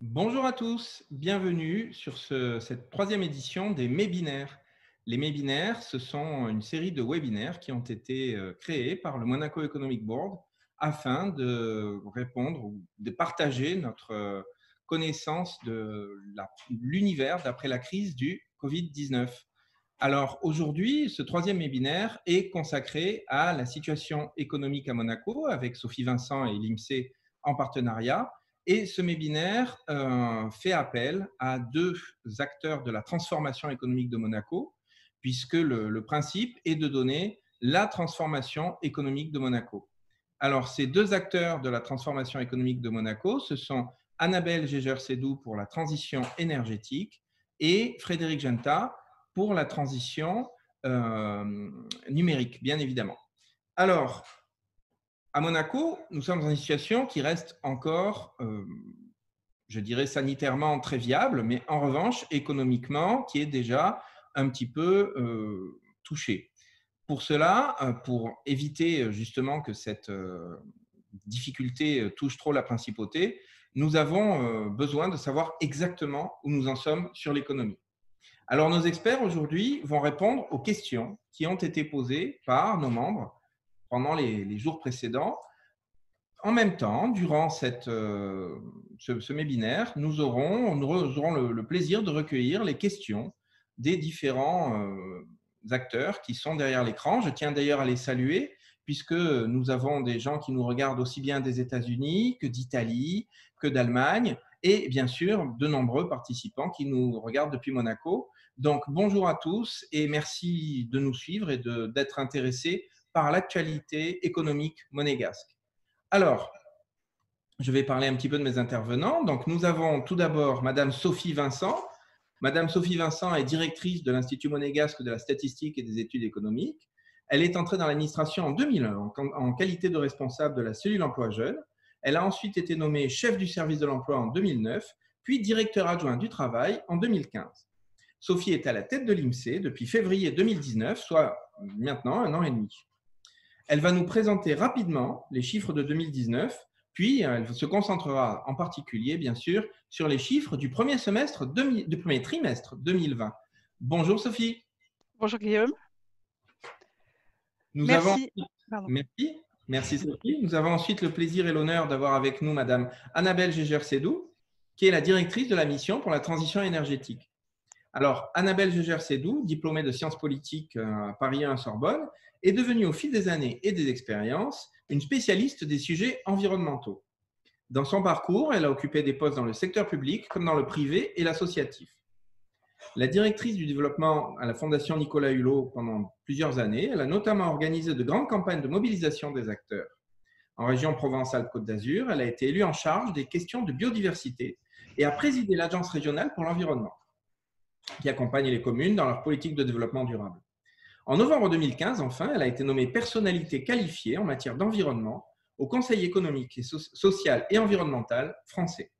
Bonjour à tous, bienvenue sur cette troisième édition des Mébinaires. Les Mébinaires, ce sont une série de webinaires qui ont été créés par le Monaco Economic Board afin de répondre ou de partager notre connaissance de l'univers d'après la crise du Covid-19. Alors aujourd'hui, ce troisième webinaire est consacré à la situation économique à Monaco avec Sophie Vincent et l'IMSEE en partenariat. Et ce webinaire fait appel à deux acteurs de la transformation économique de Monaco, puisque le principe est de donner la transformation économique de Monaco. Alors, ces deux acteurs de la transformation économique de Monaco, ce sont Annabelle Gégère-Sédou pour la transition énergétique et Frédéric Genta pour la transition numérique, bien évidemment. Alors, à Monaco, nous sommes dans une situation qui reste encore, je dirais, sanitairement très viable, mais en revanche, économiquement, qui est déjà un petit peu touchée. Pour cela, pour éviter justement que cette difficulté touche trop la principauté, nous avons besoin de savoir exactement où nous en sommes sur l'économie. Alors, nos experts aujourd'hui vont répondre aux questions qui ont été posées par nos membres pendant les jours précédents. En même temps, durant ce webinaire, nous aurons le plaisir de recueillir les questions des différents acteurs qui sont derrière l'écran. Je tiens d'ailleurs à les saluer puisque nous avons des gens qui nous regardent aussi bien des États-Unis que d'Italie, que d'Allemagne et bien sûr de nombreux participants qui nous regardent depuis Monaco. Donc bonjour à tous et merci de nous suivre et d'être intéressés par l'actualité économique monégasque. Alors, je vais parler un petit peu de mes intervenants. Donc, nous avons tout d'abord Madame Sophie Vincent. Madame Sophie Vincent est directrice de l'Institut monégasque de la statistique et des études économiques. Elle est entrée dans l'administration en 2001 en qualité de responsable de la cellule emploi jeune. Elle a ensuite été nommée chef du service de l'emploi en 2009, puis directeur adjoint du travail en 2015. Sophie est à la tête de l'IMSEE depuis février 2019, soit maintenant 1 an et demi. Elle va nous présenter rapidement les chiffres de 2019, puis elle se concentrera en particulier, bien sûr, sur les chiffres du premier trimestre 2020. Bonjour Sophie. Bonjour Guillaume. Nous avons... Merci. Pardon. Merci Sophie. Nous avons ensuite le plaisir et l'honneur d'avoir avec nous Madame Annabelle Gégère-Sédou, qui est la directrice de la mission pour la transition énergétique. Alors, Annabelle Gégère-Sédou, diplômée de sciences politiques à Paris 1 Sorbonne, est devenue au fil des années et des expériences une spécialiste des sujets environnementaux. Dans son parcours, elle a occupé des postes dans le secteur public comme dans le privé et l'associatif. La directrice du développement à la Fondation Nicolas Hulot pendant plusieurs années, elle a notamment organisé de grandes campagnes de mobilisation des acteurs. En région Provence-Alpes-Côte d'Azur, elle a été élue en charge des questions de biodiversité et a présidé l'Agence régionale pour l'environnement, qui accompagne les communes dans leur politique de développement durable. En novembre 2015, enfin, elle a été nommée personnalité qualifiée en matière d'environnement au Conseil économique, social et environnemental français.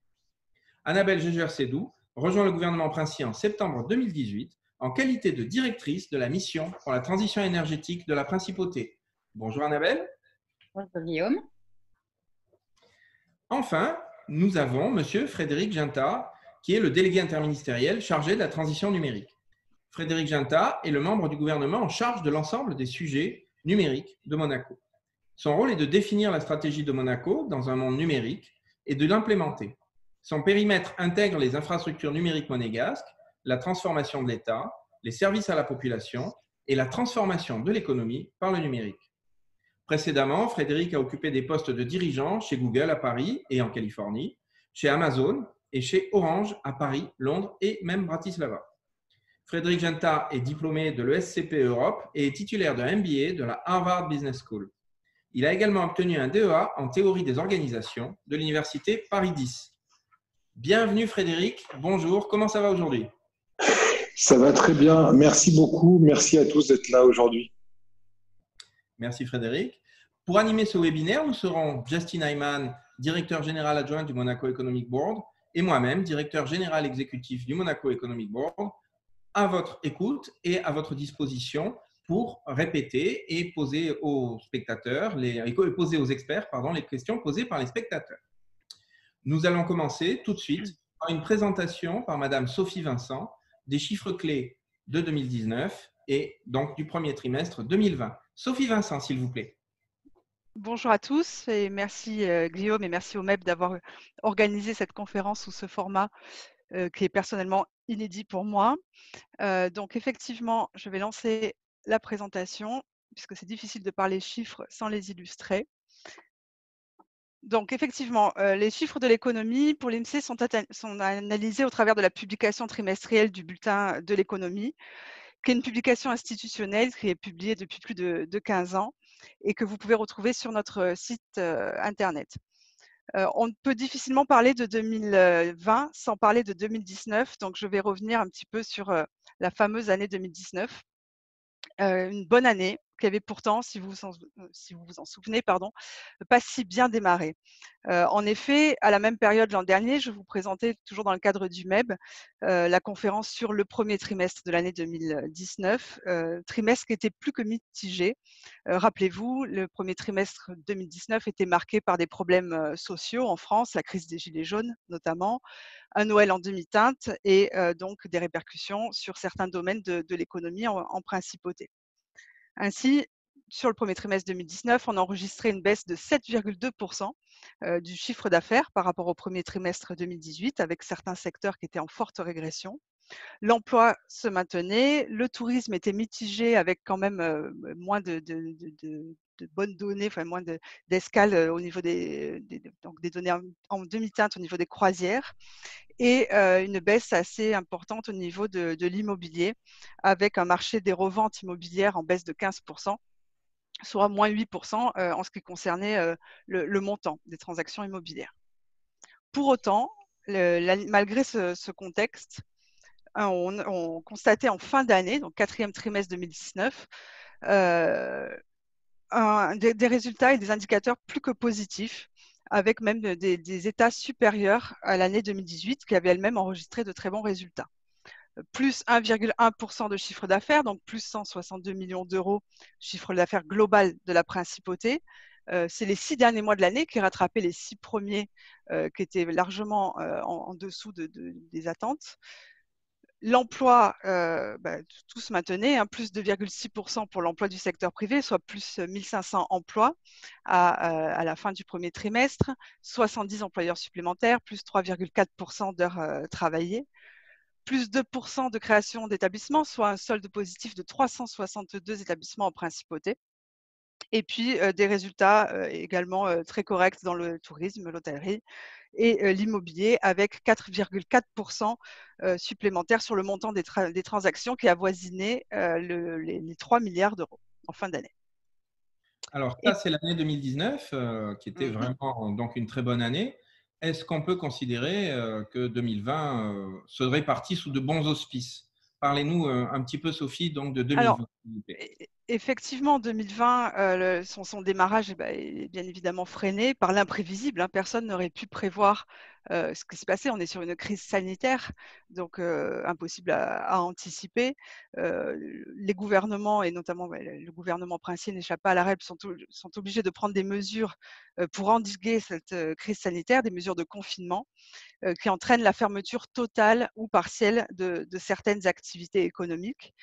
Annabelle Gégère-Sédou rejoint le gouvernement princier en septembre 2018 en qualité de directrice de la mission pour la transition énergétique de la principauté. Bonjour Annabelle. Bonjour Guillaume. Enfin, nous avons Monsieur Frédéric Genta, qui est le délégué interministériel chargé de la transition numérique. Frédéric Genta est le membre du gouvernement en charge de l'ensemble des sujets numériques de Monaco. Son rôle est de définir la stratégie de Monaco dans un monde numérique et de l'implémenter. Son périmètre intègre les infrastructures numériques monégasques, la transformation de l'État, les services à la population et la transformation de l'économie par le numérique. Précédemment, Frédéric a occupé des postes de dirigeant chez Google à Paris et en Californie, chez Amazon et chez Orange à Paris, Londres et même Bratislava. Frédéric Genta est diplômé de l'ESCP Europe et est titulaire d'un MBA de la Harvard Business School. Il a également obtenu un DEA en théorie des organisations de l'université Paris 10. Bienvenue Frédéric, bonjour, comment ça va aujourd'hui? Ça va très bien, merci beaucoup, merci à tous d'être là aujourd'hui. Merci Frédéric. Pour animer ce webinaire, nous serons Justin Hyman, directeur général adjoint du Monaco Economic Board, et moi-même, directeur général exécutif du Monaco Economic Board, à votre écoute et à votre disposition pour répéter et poser aux spectateurs, poser aux experts les questions posées par les spectateurs. Nous allons commencer tout de suite une présentation par Madame Sophie Vincent des chiffres clés de 2019 et donc du premier trimestre 2020. Sophie Vincent, s'il vous plaît. Bonjour à tous et merci Guillaume et merci au MEP d'avoir organisé cette conférence sous ce format qui est personnellement inédit pour moi. Donc effectivement, je vais lancer la présentation puisque c'est difficile de parler chiffres sans les illustrer. Donc effectivement, les chiffres de l'économie pour l'INSEE sont analysés au travers de la publication trimestrielle du bulletin de l'économie, qui est une publication institutionnelle qui est publiée depuis plus de 15 ans et que vous pouvez retrouver sur notre site internet. On peut difficilement parler de 2020 sans parler de 2019, donc je vais revenir un petit peu sur la fameuse année 2019. Une bonne année qui avait pourtant, si vous vous en souvenez, pardon, pas si bien démarré. En effet, à la même période l'an dernier, je vous présentais toujours dans le cadre du MEB la conférence sur le premier trimestre de l'année 2019, trimestre qui était plus que mitigé. Rappelez-vous, le premier trimestre 2019 était marqué par des problèmes sociaux en France, la crise des Gilets jaunes notamment, un Noël en demi-teinte et donc des répercussions sur certains domaines de l'économie en principauté. Ainsi, sur le premier trimestre 2019, on a enregistré une baisse de 7,2% du chiffre d'affaires par rapport au premier trimestre 2018, avec certains secteurs qui étaient en forte régression. L'emploi se maintenait, le tourisme était mitigé avec quand même moins de bonnes données, enfin moins d'escales au niveau donc des données en demi-teinte au niveau des croisières et une baisse assez importante au niveau de l'immobilier avec un marché des reventes immobilières en baisse de 15%, soit moins 8% en ce qui concernait le montant des transactions immobilières. Pour autant, malgré ce contexte, on constatait en fin d'année, donc quatrième trimestre 2019, des résultats et des indicateurs plus que positifs, avec même des états supérieurs à l'année 2018, qui avait elle-même enregistré de très bons résultats. Plus 1,1% de chiffre d'affaires, donc plus 162 millions d'euros chiffre d'affaires global de la principauté. C'est les 6 derniers mois de l'année qui rattrapaient les 6 premiers qui étaient largement en dessous des attentes. L'emploi, tout se maintenait, hein, plus 2,6% pour l'emploi du secteur privé, soit plus 1500 emplois à la fin du premier trimestre, 70 employeurs supplémentaires, plus 3,4% d'heures travaillées, plus 2% de création d'établissements, soit un solde positif de 362 établissements en principauté. Et puis des résultats également très corrects dans le tourisme, l'hôtellerie et l'immobilier avec 4,4% supplémentaires sur le montant des transactions qui avoisinaient les 3 milliards d'euros en fin d'année. Alors ça, c'est l'année 2019 qui était vraiment donc une très bonne année. Est-ce qu'on peut considérer que 2020 serait parti sous de bons auspices? Parlez-nous un petit peu, Sophie, donc de 2020. Alors, effectivement, 2020, son démarrage est bien évidemment freiné par l'imprévisible, hein. Personne n'aurait pu prévoir ce qui s'est passé. On est sur une crise sanitaire, donc impossible à anticiper. Les gouvernements, et notamment le gouvernement princier n'échappe pas à la règle, sont obligés de prendre des mesures pour endiguer cette crise sanitaire, des mesures de confinement qui entraînent la fermeture totale ou partielle de certaines activités économiques.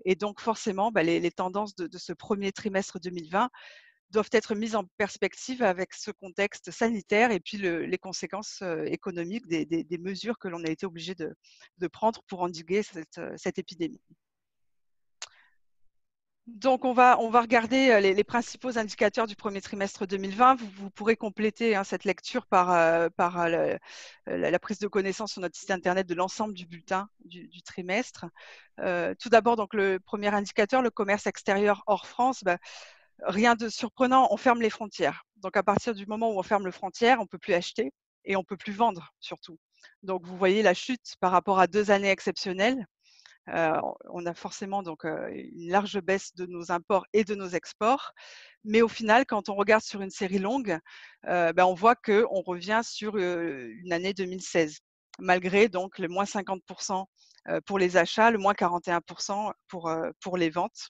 Et donc, forcément, les tendances de ce premier trimestre 2020 doivent être mises en perspective avec ce contexte sanitaire et puis les conséquences économiques des mesures que l'on a été obligé de prendre pour endiguer cette épidémie. Donc, on va regarder les principaux indicateurs du premier trimestre 2020. Vous pourrez compléter cette lecture par la prise de connaissance sur notre site internet de l'ensemble du bulletin du trimestre. Tout d'abord, donc le premier indicateur, le commerce extérieur hors France. Rien de surprenant, on ferme les frontières. Donc, à partir du moment où on ferme les frontières, on ne peut plus acheter et on ne peut plus vendre surtout. Donc, vous voyez la chute par rapport à 2 années exceptionnelles. On a forcément donc une large baisse de nos imports et de nos exports. Mais au final, quand on regarde sur une série longue, on voit qu'on revient sur une année 2016, malgré donc le moins 50% pour les achats, le moins 41% pour les ventes.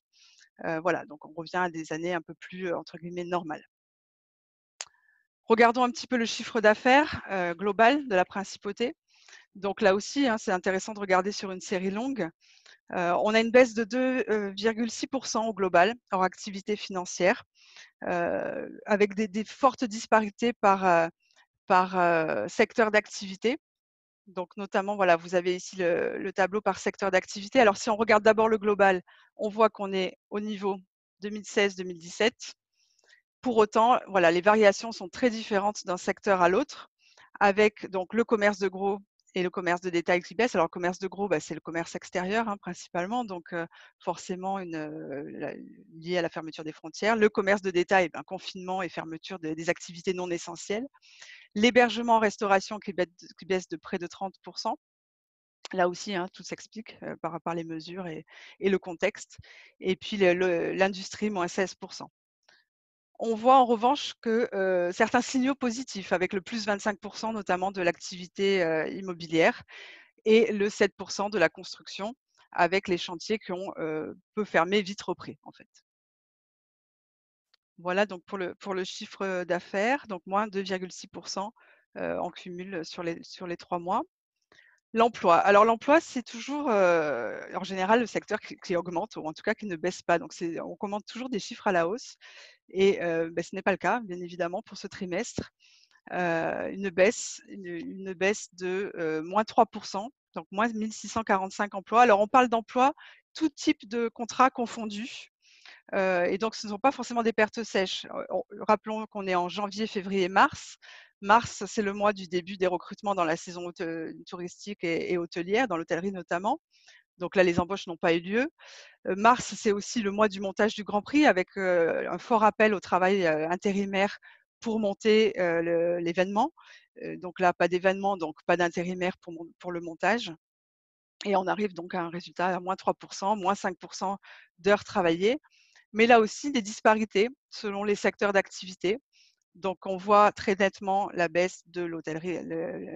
Voilà, donc on revient à des années un peu plus, entre guillemets, normales. Regardons un petit peu le chiffre d'affaires global de la principauté. Donc là aussi, hein, c'est intéressant de regarder sur une série longue. On a une baisse de 2,6% au global hors activité financière, avec des fortes disparités par secteur d'activité. Donc notamment, voilà, vous avez ici le tableau par secteur d'activité. Alors si on regarde d'abord le global, on voit qu'on est au niveau 2016-2017. Pour autant, voilà, les variations sont très différentes d'un secteur à l'autre, avec donc le commerce de gros et le commerce de détail qui baissent. Alors, le commerce de gros, c'est le commerce extérieur hein, principalement, donc forcément lié à la fermeture des frontières. Le commerce de détail, confinement et fermeture des activités non essentielles. L'hébergement en restauration qui baisse de près de 30%. Là aussi, hein, tout s'explique par rapport à les mesures et le contexte. Et puis l'industrie, moins 16%. On voit en revanche que certains signaux positifs, avec le plus 25% notamment de l'activité immobilière et le 7% de la construction, avec les chantiers qui ont peu fermé, vite repris en fait. Voilà donc pour le chiffre d'affaires, donc moins 2,6% en cumul sur les 3 mois. L'emploi. Alors l'emploi, c'est toujours en général le secteur qui augmente, ou en tout cas qui ne baisse pas. Donc on commente toujours des chiffres à la hausse. Et ce n'est pas le cas, bien évidemment, pour ce trimestre. Une baisse de moins 3%, donc moins 1645 emplois. Alors, on parle d'emplois, tout type de contrats confondus. Et donc, ce ne sont pas forcément des pertes sèches. Rappelons qu'on est en janvier, février, mars. Mars, c'est le mois du début des recrutements dans la saison touristique et hôtelière, dans l'hôtellerie notamment. Donc là, les embauches n'ont pas eu lieu. Mars, c'est aussi le mois du montage du Grand Prix avec un fort appel au travail intérimaire pour monter l'événement. Donc là, pas d'événement, donc pas d'intérimaire pour le montage. Et on arrive donc à un résultat à moins 3%, moins 5% d'heures travaillées. Mais là aussi, des disparités selon les secteurs d'activité. Donc, on voit très nettement la baisse de l'hôtellerie,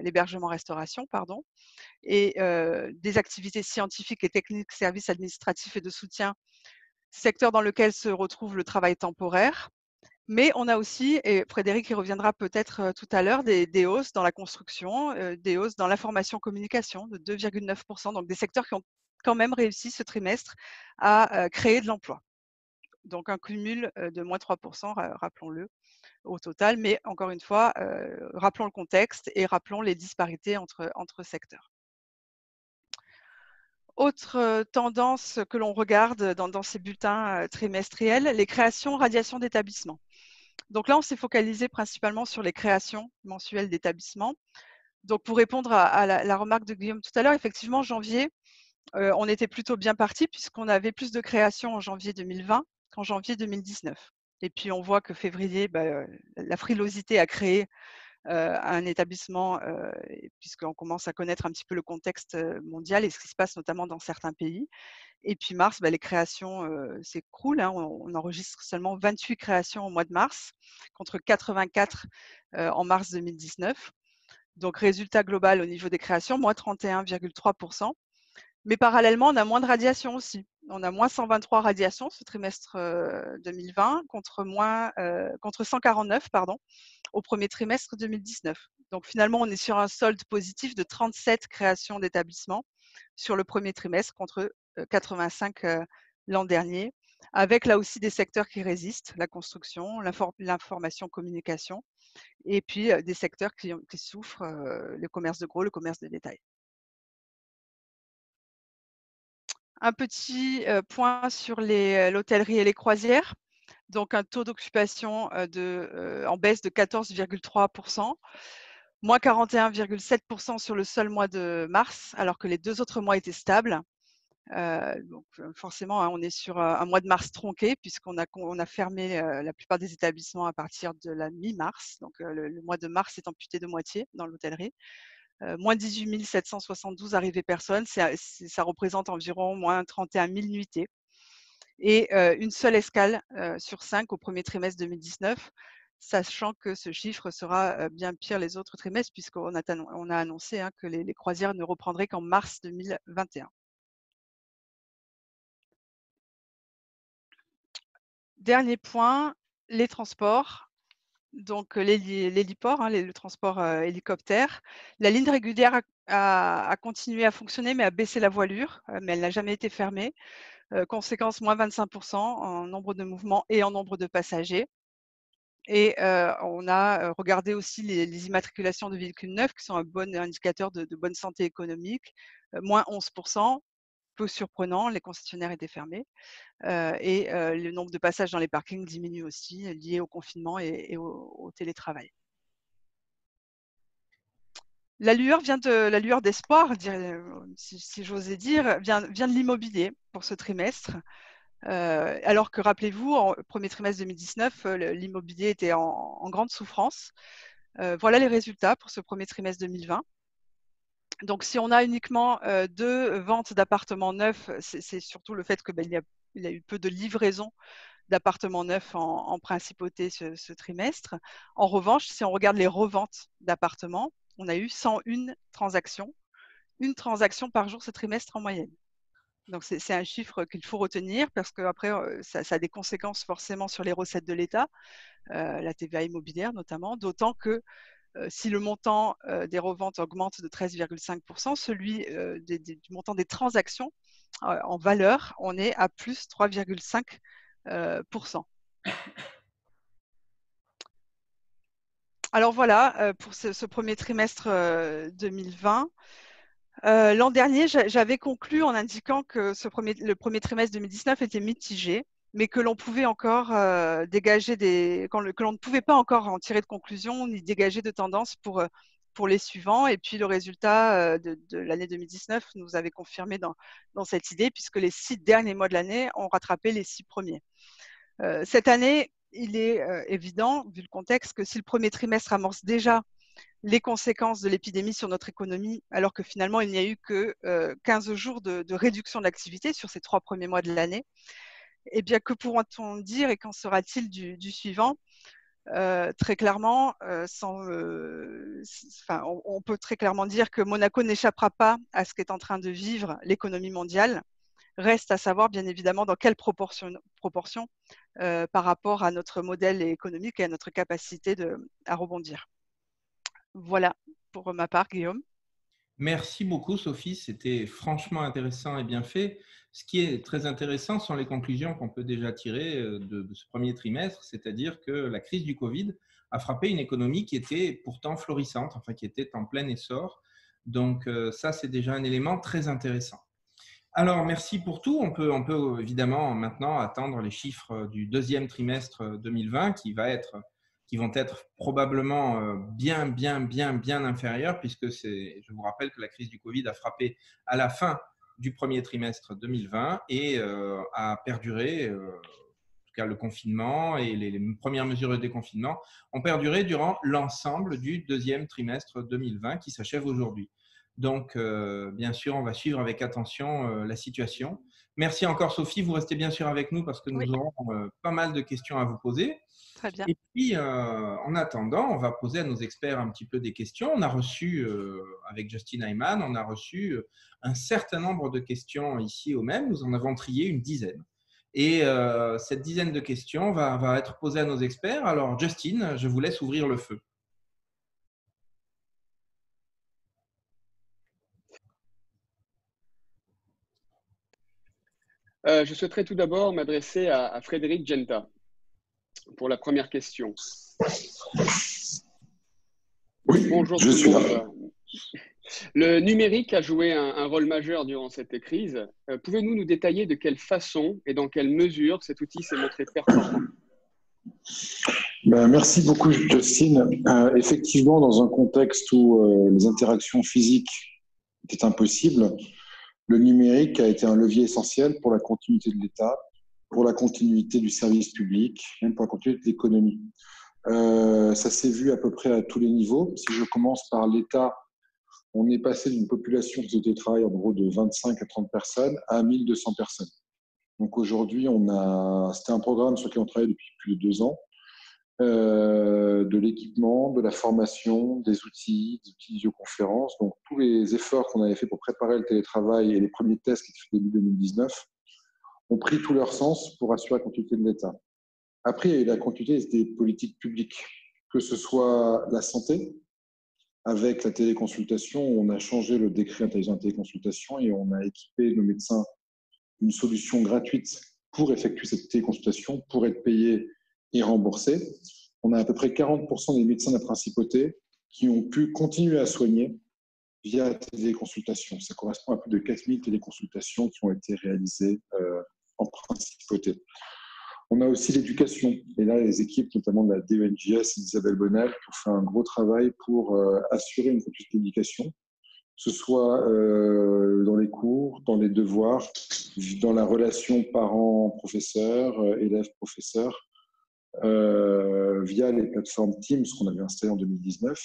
l'hébergement-restauration, pardon, et des activités scientifiques et techniques, services administratifs et de soutien, secteur dans lequel se retrouve le travail temporaire. Mais on a aussi, et Frédéric y reviendra peut-être tout à l'heure, des hausses dans la construction, des hausses dans l'information-communication de 2,9%, donc des secteurs qui ont quand même réussi ce trimestre à créer de l'emploi. Donc un cumul de moins 3%, rappelons-le, au total. Mais encore une fois, rappelons le contexte et rappelons les disparités entre secteurs. Autre tendance que l'on regarde dans ces bulletins trimestriels, les créations, radiations d'établissements. Donc là, on s'est focalisé principalement sur les créations mensuelles d'établissements. Donc pour répondre à la remarque de Guillaume tout à l'heure, effectivement, janvier, on était plutôt bien parti puisqu'on avait plus de créations en janvier 2020 qu'en janvier 2019. Et puis on voit que février, la frilosité a créé un établissement, puisqu'on commence à connaître un petit peu le contexte mondial et ce qui se passe notamment dans certains pays. Et puis mars, les créations s'écroulent. Hein. On enregistre seulement 28 créations au mois de mars, contre 84 en mars 2019. Donc résultat global au niveau des créations, moins 31,3%. Mais parallèlement, on a moins de radiations aussi. On a moins 123 radiations ce trimestre 2020 contre 149 au premier trimestre 2019. Donc finalement, on est sur un solde positif de 37 créations d'établissements sur le premier trimestre contre 85 l'an dernier, avec là aussi des secteurs qui résistent, la construction, l'information-communication, et puis des secteurs qui souffrent, le commerce de gros, le commerce de détail. Un petit point sur l'hôtellerie et les croisières. Donc un taux d'occupation en baisse de 14,3%, moins 41,7% sur le seul mois de mars, alors que les 2 autres mois étaient stables. Donc forcément, hein, on est sur un mois de mars tronqué puisqu'on a fermé la plupart des établissements à partir de la mi-mars. Donc le mois de mars est amputé de moitié dans l'hôtellerie. Moins 18 772 arrivées personnes, ça représente environ moins 31 000 nuitées. Et une seule escale sur 5 au premier trimestre 2019, sachant que ce chiffre sera bien pire les autres trimestres, puisqu'on a annoncé que les croisières ne reprendraient qu'en mars 2021. Dernier point, les transports. donc l'héliport, hein, le transport hélicoptère. La ligne régulière a continué à fonctionner, mais a baissé la voilure, mais elle n'a jamais été fermée. Conséquence, moins 25% en nombre de mouvements et en nombre de passagers. Et on a regardé aussi les immatriculations de véhicules neufs, qui sont un bon indicateur de bonne santé économique, moins 11%, peu surprenant, les concessionnaires étaient fermés. Et le nombre de passages dans les parkings diminue aussi, lié au confinement et au télétravail. La lueur d'espoir, si j'osais dire, vient de l'immobilier pour ce trimestre. Alors que rappelez-vous, en premier trimestre 2019, l'immobilier était en grande souffrance. Voilà les résultats pour ce premier trimestre 2020. Donc, si on a uniquement 2 ventes d'appartements neufs, c'est surtout le fait qu'il y a eu peu de livraisons d'appartements neufs en principauté ce trimestre. En revanche, si on regarde les reventes d'appartements, on a eu 101 transactions, une transaction par jour ce trimestre en moyenne. Donc, c'est un chiffre qu'il faut retenir parce qu'après, ça a des conséquences forcément sur les recettes de l'État, la TVA immobilière notamment, d'autant que si le montant des reventes augmente de 13,5%, celui du montant des transactions en valeur, on est à plus 3,5%. Alors voilà, pour ce premier trimestre 2020. L'an dernier, j'avais conclu en indiquant que le premier trimestre 2019 était mitigé, mais que l'on pouvait encore dégager que l'on ne pouvait pas encore en tirer de conclusion ni dégager de tendance pour les suivants. Et puis le résultat de l'année 2019 nous avait confirmé dans cette idée, puisque les 6 derniers mois de l'année ont rattrapé les 6 premiers. Cette année, il est évident, vu le contexte, que si le premier trimestre amorce déjà les conséquences de l'épidémie sur notre économie, alors que finalement, il n'y a eu que 15 jours de réduction de l'activité sur ces 3 premiers mois de l'année, eh bien, que pourra-t-on dire et qu'en sera-t-il du suivant? Très clairement, on peut très clairement dire que Monaco n'échappera pas à ce qu'est en train de vivre l'économie mondiale. Reste à savoir, bien évidemment, dans quelle proportion par rapport à notre modèle économique et à notre capacité à rebondir. Voilà pour ma part, Guillaume. Merci beaucoup, Sophie. C'était franchement intéressant et bien fait. Ce qui est très intéressant sont les conclusions qu'on peut déjà tirer de ce premier trimestre, c'est-à-dire que la crise du Covid a frappé une économie qui était pourtant florissante, enfin qui était en plein essor. Donc ça, c'est déjà un élément très intéressant. Alors, merci pour tout. On peut évidemment maintenant attendre les chiffres du deuxième trimestre 2020 qui vont être probablement bien inférieurs puisque je vous rappelle que la crise du Covid a frappé à la fin du premier trimestre 2020 et a perduré, en tout cas le confinement et les premières mesures de déconfinement ont perduré durant l'ensemble du deuxième trimestre 2020 qui s'achève aujourd'hui. Donc, bien sûr, on va suivre avec attention la situation. Merci encore, Sophie. Vous restez bien sûr avec nous parce que nous aurons pas mal de questions à vous poser. Très bien. Et puis, en attendant, on va poser à nos experts un petit peu des questions. On a reçu, avec Justine Heimann, on a reçu un certain nombre de questions ici au même. Nous en avons trié une dizaine. Et cette dizaine de questions va être posée à nos experts. Alors, Justine, je vous laisse ouvrir le feu. Je souhaiterais tout d'abord m'adresser à Frédéric Genta pour la première question. Oui, bonjour je tout suis le là. monde. Le numérique a joué un rôle majeur durant cette crise. Pouvez-vous nous détailler de quelle façon et dans quelle mesure cet outil s'est montré performant? Merci beaucoup, Justine. Effectivement, dans un contexte où les interactions physiques étaient impossibles, le numérique a été un levier essentiel pour la continuité de l'État, pour la continuité du service public, même pour la continuité de l'économie. Ça s'est vu à peu près à tous les niveaux. Si je commence par l'État, on est passé d'une population de télétravail en gros de 25 à 30 personnes à 1200 personnes. Donc aujourd'hui, c'était un programme sur lequel on travaille depuis plus de 2 ans. De l'équipement, de la formation, des outils de visioconférence. Donc, tous les efforts qu'on avait fait pour préparer le télétravail et les premiers tests qui étaient faits début 2019 ont pris tout leur sens pour assurer la continuité de l'État. Après, il y a eu la continuité des politiques publiques. que ce soit la santé. Avec la téléconsultation, on a changé le décret intelligent de téléconsultation et on a équipé nos médecins d'une solution gratuite pour effectuer cette téléconsultation, pour être payés et remboursés. On a à peu près 40% des médecins de la principauté qui ont pu continuer à soigner via téléconsultation. Ça correspond à plus de 4000 téléconsultations qui ont été réalisées en principauté. On a aussi l'éducation. Et là, les équipes, notamment de la DENJS et d'Isabelle Bonnel, qui ont fait un gros travail pour assurer une continuité d'éducation, que ce soit dans les cours, dans les devoirs, dans la relation parents-professeurs, élèves-professeurs, via les plateformes Teams qu'on avait installées en 2019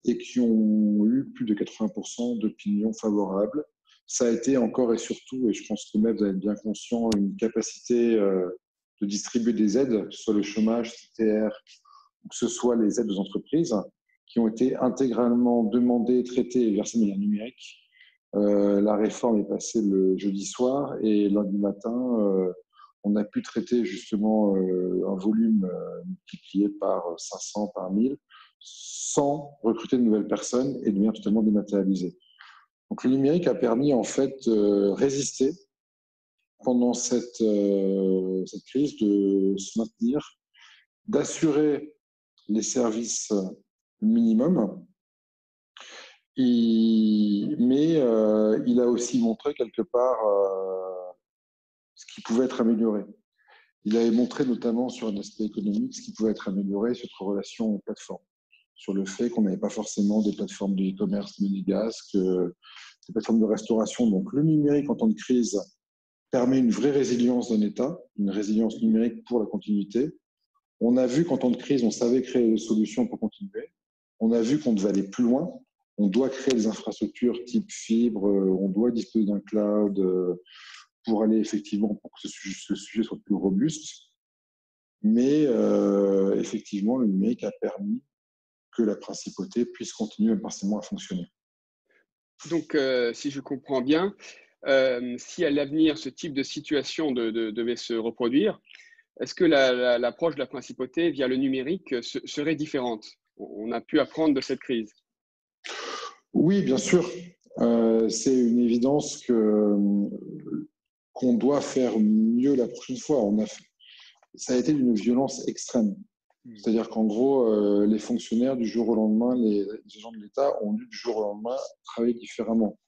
et qui ont eu plus de 80% d'opinions favorables. Ça a été encore et surtout, et je pense que même vous êtes bien conscient, une capacité de distribuer des aides, que ce soit le chômage, CTR, ou que ce soit les aides aux entreprises, qui ont été intégralement demandées, traitées et versées de manière numérique. La réforme est passée le jeudi soir et lundi matin, on a pu traiter justement un volume multiplié par 500, par 1000, sans recruter de nouvelles personnes et de manière totalement dématérialisée. Donc le numérique a permis en fait résister pendant cette crise, de se maintenir, d'assurer les services minimums. Mais il a aussi montré quelque part ce qui pouvait être amélioré. Il avait montré notamment sur un aspect économique ce qui pouvait être amélioré sur notre relation aux plateformes, sur le fait qu'on n'avait pas forcément des plateformes de e-commerce monégasques, des plateformes de restauration. Donc le numérique en temps de crise permet une vraie résilience d'un État, une résilience numérique pour la continuité. On a vu qu'en temps de crise, on savait créer des solutions pour continuer. On a vu qu'on devait aller plus loin. On doit créer des infrastructures type fibre, on doit disposer d'un cloud pour aller effectivement, pour que ce sujet soit plus robuste. Mais effectivement, le numérique a permis que la principauté puisse continuer partiellement à fonctionner. Donc, si je comprends bien, si à l'avenir ce type de situation devait se reproduire, est-ce que l'approche de la principauté via le numérique serait différente? On a pu apprendre de cette crise. Oui, bien sûr. C'est une évidence qu'on doit faire mieux la prochaine fois. Ça a été d'une violence extrême. C'est-à-dire qu'en gros, les fonctionnaires, du jour au lendemain, les agents de l'État ont dû du jour au lendemain travailler différemment.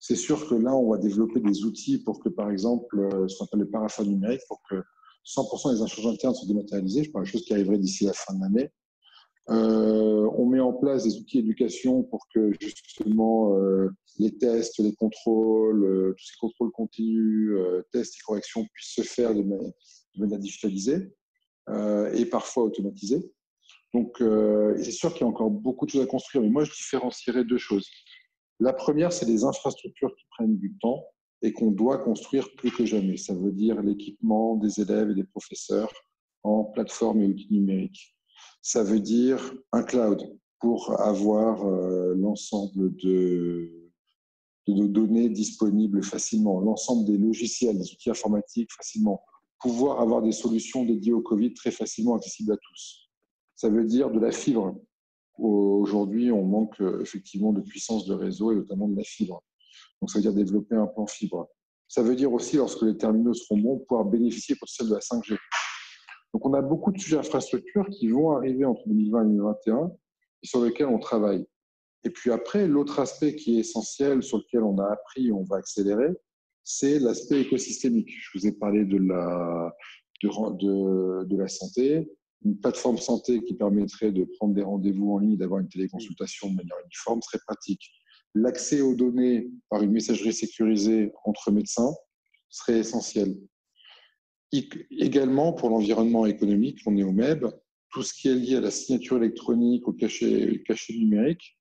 C'est sûr que là, on va développer des outils pour que, par exemple, ce qu'on appelle le paraphage numérique, pour que 100% des échanges internes soient dématérialisés. Je parle de choses qui arriveraient d'ici la fin de l'année. On met en place des outils d'éducation pour que justement les tests, les contrôles, tous ces contrôles continus, tests et corrections puissent se faire de manière digitalisée et parfois automatisée. Donc, c'est sûr qu'il y a encore beaucoup de choses à construire, mais moi je différencierais deux choses. La première, c'est les infrastructures qui prennent du temps et qu'on doit construire plus que jamais. Ça veut dire l'équipement des élèves et des professeurs en plateforme et outils numériques. Ça veut dire un cloud pour avoir l'ensemble de nos données disponibles facilement, l'ensemble des logiciels, des outils informatiques facilement, pouvoir avoir des solutions dédiées au Covid très facilement accessibles à tous. Ça veut dire de la fibre. Aujourd'hui, on manque effectivement de puissance de réseau et notamment de la fibre. Donc, ça veut dire développer un plan fibre. Ça veut dire aussi, lorsque les terminaux seront bons, pouvoir bénéficier potentiellement de la 5G. Donc, on a beaucoup de sujets d'infrastructure qui vont arriver entre 2020 et 2021 et sur lesquels on travaille. Et puis après, l'autre aspect qui est essentiel, sur lequel on a appris et on va accélérer, c'est l'aspect écosystémique. Je vous ai parlé de la santé, une plateforme santé qui permettrait de prendre des rendez-vous en ligne, d'avoir une téléconsultation de manière uniforme serait pratique. L'accès aux données par une messagerie sécurisée entre médecins serait essentiel. Également, pour l'environnement économique, on est au MEB, tout ce qui est lié à la signature électronique, au cachet numérique,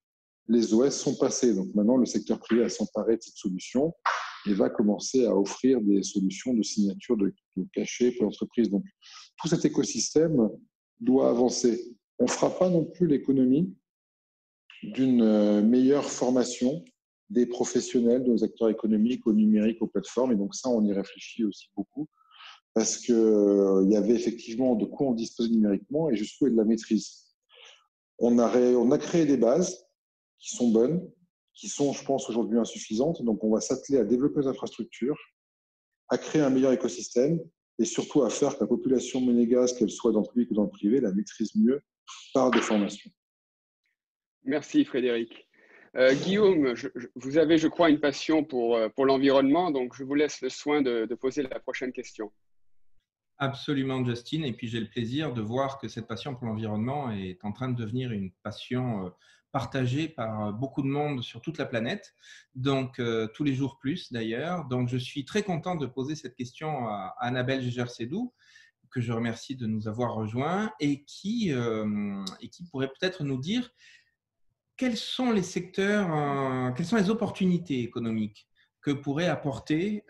les OS sont passés. Donc maintenant, le secteur privé a s'emparé de cette solution et va commencer à offrir des solutions de signature de cachet pour l'entreprise. Donc tout cet écosystème doit avancer. On ne fera pas non plus l'économie d'une meilleure formation des professionnels, de nos acteurs économiques, au numérique, aux plateformes. Et donc ça, on y réfléchit aussi beaucoup parce qu'il y avait effectivement de quoi on disposait numériquement et jusqu'où est de la maîtrise. On a créé des bases qui sont bonnes, qui sont, je pense, aujourd'hui insuffisantes. Donc, on va s'atteler à développer les infrastructures, à créer un meilleur écosystème et surtout à faire que la population monégasque, qu'elle soit dans le public ou dans le privé, la maîtrise mieux par des formations. Merci Frédéric. Guillaume, vous avez, je crois, une passion pour l'environnement, donc je vous laisse le soin de poser la prochaine question. Absolument, Justin. Et puis, j'ai le plaisir de voir que cette passion pour l'environnement est en train de devenir une passion partagée par beaucoup de monde sur toute la planète, donc tous les jours plus d'ailleurs. Donc, je suis très content de poser cette question à Annabelle Géger-Sédou, que je remercie de nous avoir rejoints et qui pourrait peut-être nous dire quels sont les secteurs, quelles sont les opportunités économiques que pourraient apporter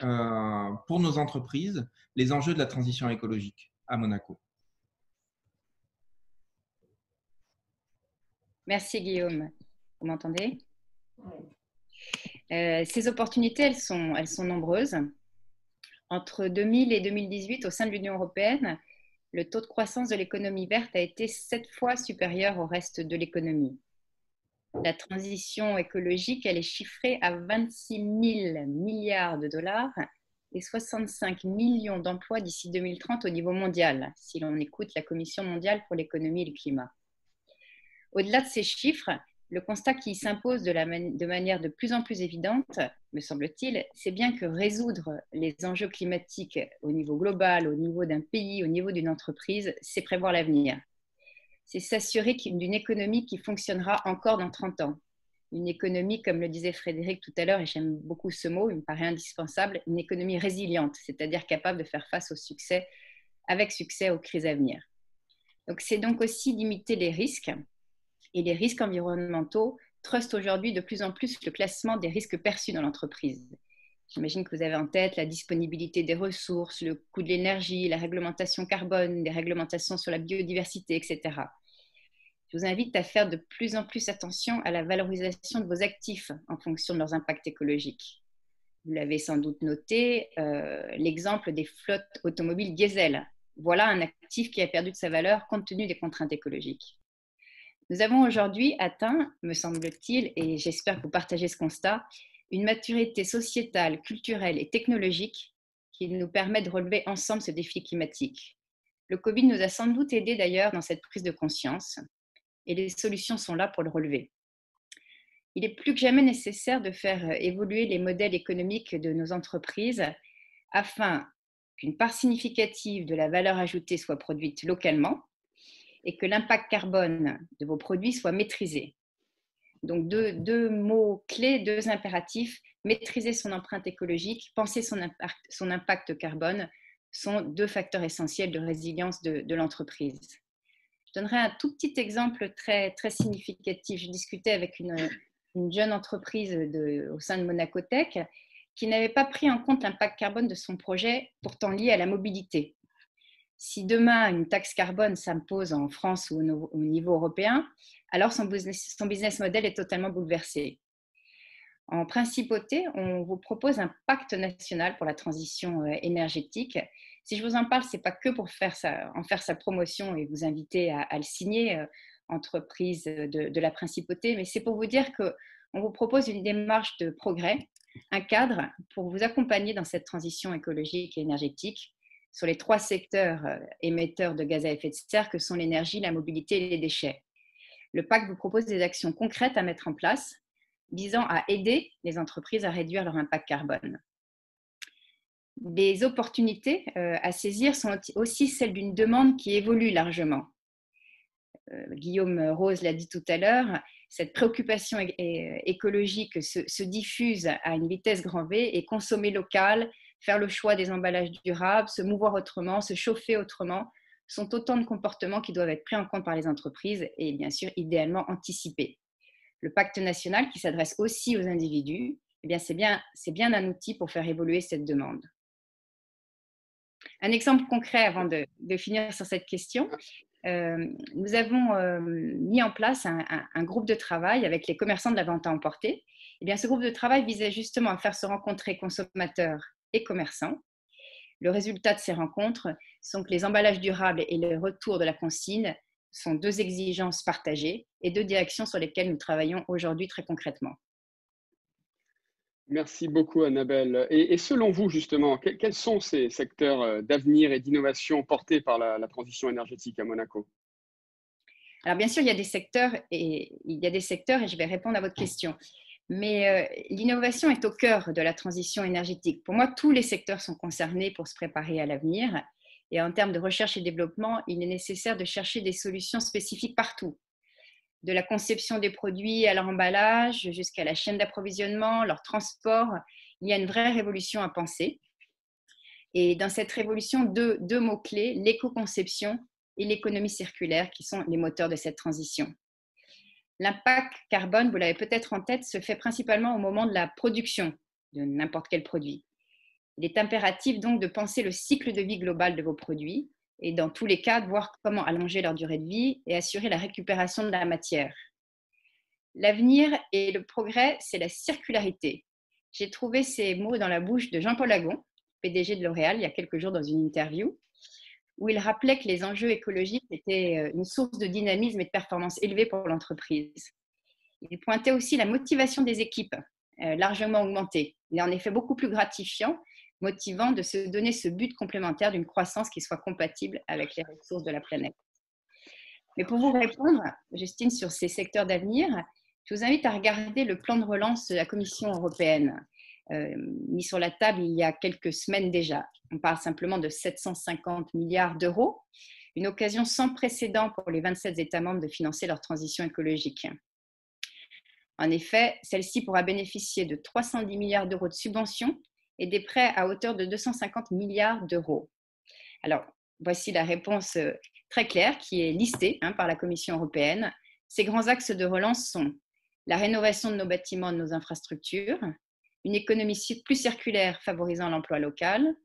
pour nos entreprises les enjeux de la transition écologique à Monaco. Merci Guillaume. Vous m'entendez? Ces opportunités, elles sont nombreuses. Entre 2000 et 2018, au sein de l'Union européenne, le taux de croissance de l'économie verte a été 7 fois supérieur au reste de l'économie. La transition écologique, elle est chiffrée à 26 000 milliards de dollars et 65 millions d'emplois d'ici 2030 au niveau mondial, si l'on écoute la Commission mondiale pour l'économie et le climat. Au-delà de ces chiffres, le constat qui s'impose de manière de plus en plus évidente, me semble-t-il, c'est bien que résoudre les enjeux climatiques au niveau global, au niveau d'un pays, au niveau d'une entreprise, c'est prévoir l'avenir. C'est s'assurer d'une économie qui fonctionnera encore dans 30 ans. Une économie, comme le disait Frédéric tout à l'heure, et j'aime beaucoup ce mot, il me paraît indispensable, une économie résiliente, c'est-à-dire capable de faire face avec succès aux crises à venir. Donc, c'est donc aussi limiter les risques. Et les risques environnementaux trustent aujourd'hui de plus en plus le classement des risques perçus dans l'entreprise. J'imagine que vous avez en tête la disponibilité des ressources, le coût de l'énergie, la réglementation carbone, les réglementations sur la biodiversité, etc. Je vous invite à faire de plus en plus attention à la valorisation de vos actifs en fonction de leurs impacts écologiques. Vous l'avez sans doute noté, l'exemple des flottes automobiles diesel. Voilà un actif qui a perdu de sa valeur compte tenu des contraintes écologiques. Nous avons aujourd'hui atteint, me semble-t-il, et j'espère que vous partagez ce constat, une maturité sociétale, culturelle et technologique qui nous permet de relever ensemble ce défi climatique. Le Covid nous a sans doute aidés d'ailleurs dans cette prise de conscience et les solutions sont là pour le relever. Il est plus que jamais nécessaire de faire évoluer les modèles économiques de nos entreprises afin qu'une part significative de la valeur ajoutée soit produite localement et que l'impact carbone de vos produits soit maîtrisé. Donc deux mots clés, deux impératifs, maîtriser son empreinte écologique, penser son impact carbone sont deux facteurs essentiels de résilience de l'entreprise. Je donnerai un tout petit exemple très, très significatif. Je discutais avec une jeune entreprise au sein de Monaco Tech qui n'avait pas pris en compte l'impact carbone de son projet, pourtant lié à la mobilité. Si demain une taxe carbone s'impose en France ou au niveau européen, alors son business model est totalement bouleversé. En principauté, on vous propose un pacte national pour la transition énergétique. Si je vous en parle, ce n'est pas que pour en faire sa promotion et vous inviter à le signer, entreprise de la principauté, mais c'est pour vous dire qu'on vous propose une démarche de progrès, un cadre pour vous accompagner dans cette transition écologique et énergétique sur les 3 secteurs émetteurs de gaz à effet de serre que sont l'énergie, la mobilité et les déchets. Le pacte vous propose des actions concrètes à mettre en place visant à aider les entreprises à réduire leur impact carbone. Les opportunités à saisir sont aussi celles d'une demande qui évolue largement. Guillaume Rose l'a dit tout à l'heure, cette préoccupation écologique se diffuse à une vitesse grand V et consommer local, faire le choix des emballages durables, se mouvoir autrement, se chauffer autrement, sont autant de comportements qui doivent être pris en compte par les entreprises et bien sûr idéalement anticipés. Le pacte national qui s'adresse aussi aux individus, eh bien, c'est bien un outil pour faire évoluer cette demande. Un exemple concret avant de finir sur cette question. Nous avons mis en place un groupe de travail avec les commerçants de la vente à emporter. Eh bien, ce groupe de travail visait justement à faire se rencontrer consommateurs et commerçants. Le résultat de ces rencontres sont que les emballages durables et le retour de la consigne sont deux exigences partagées et deux directions sur lesquelles nous travaillons aujourd'hui très concrètement. Merci beaucoup, Annabelle. Et selon vous, justement, quels sont ces secteurs d'avenir et d'innovation portés par la transition énergétique à Monaco? Alors bien sûr, il y a des secteurs et je vais répondre à votre question. Mais l'innovation est au cœur de la transition énergétique. Pour moi, tous les secteurs sont concernés pour se préparer à l'avenir. Et en termes de recherche et développement, il est nécessaire de chercher des solutions spécifiques partout. De la conception des produits à leur emballage jusqu'à la chaîne d'approvisionnement, leur transport, il y a une vraie révolution à penser. Et dans cette révolution, deux mots-clés, l'éco-conception et l'économie circulaire, qui sont les moteurs de cette transition. L'impact carbone, vous l'avez peut-être en tête, se fait principalement au moment de la production de n'importe quel produit. Il est impératif donc de penser le cycle de vie global de vos produits et dans tous les cas, de voir comment allonger leur durée de vie et assurer la récupération de la matière. L'avenir et le progrès, c'est la circularité. J'ai trouvé ces mots dans la bouche de Jean-Paul Agon, PDG de L'Oréal, il y a quelques jours dans une interview, où il rappelait que les enjeux écologiques étaient une source de dynamisme et de performance élevée pour l'entreprise. Il pointait aussi la motivation des équipes, largement augmentée. Il est en effet beaucoup plus gratifiant, motivant de se donner ce but complémentaire d'une croissance qui soit compatible avec les ressources de la planète. Mais pour vous répondre, Justine, sur ces secteurs d'avenir, je vous invite à regarder le plan de relance de la Commission européenne, mis sur la table il y a quelques semaines déjà. On parle simplement de 750 milliards d'euros, une occasion sans précédent pour les 27 États membres de financer leur transition écologique. En effet, celle-ci pourra bénéficier de 310 milliards d'euros de subventions et des prêts à hauteur de 250 milliards d'euros. Alors, voici la réponse très claire qui est listée par la Commission européenne. Ces grands axes de relance sont la rénovation de nos bâtiments et de nos infrastructures, une économie plus circulaire favorisant l'emploi local,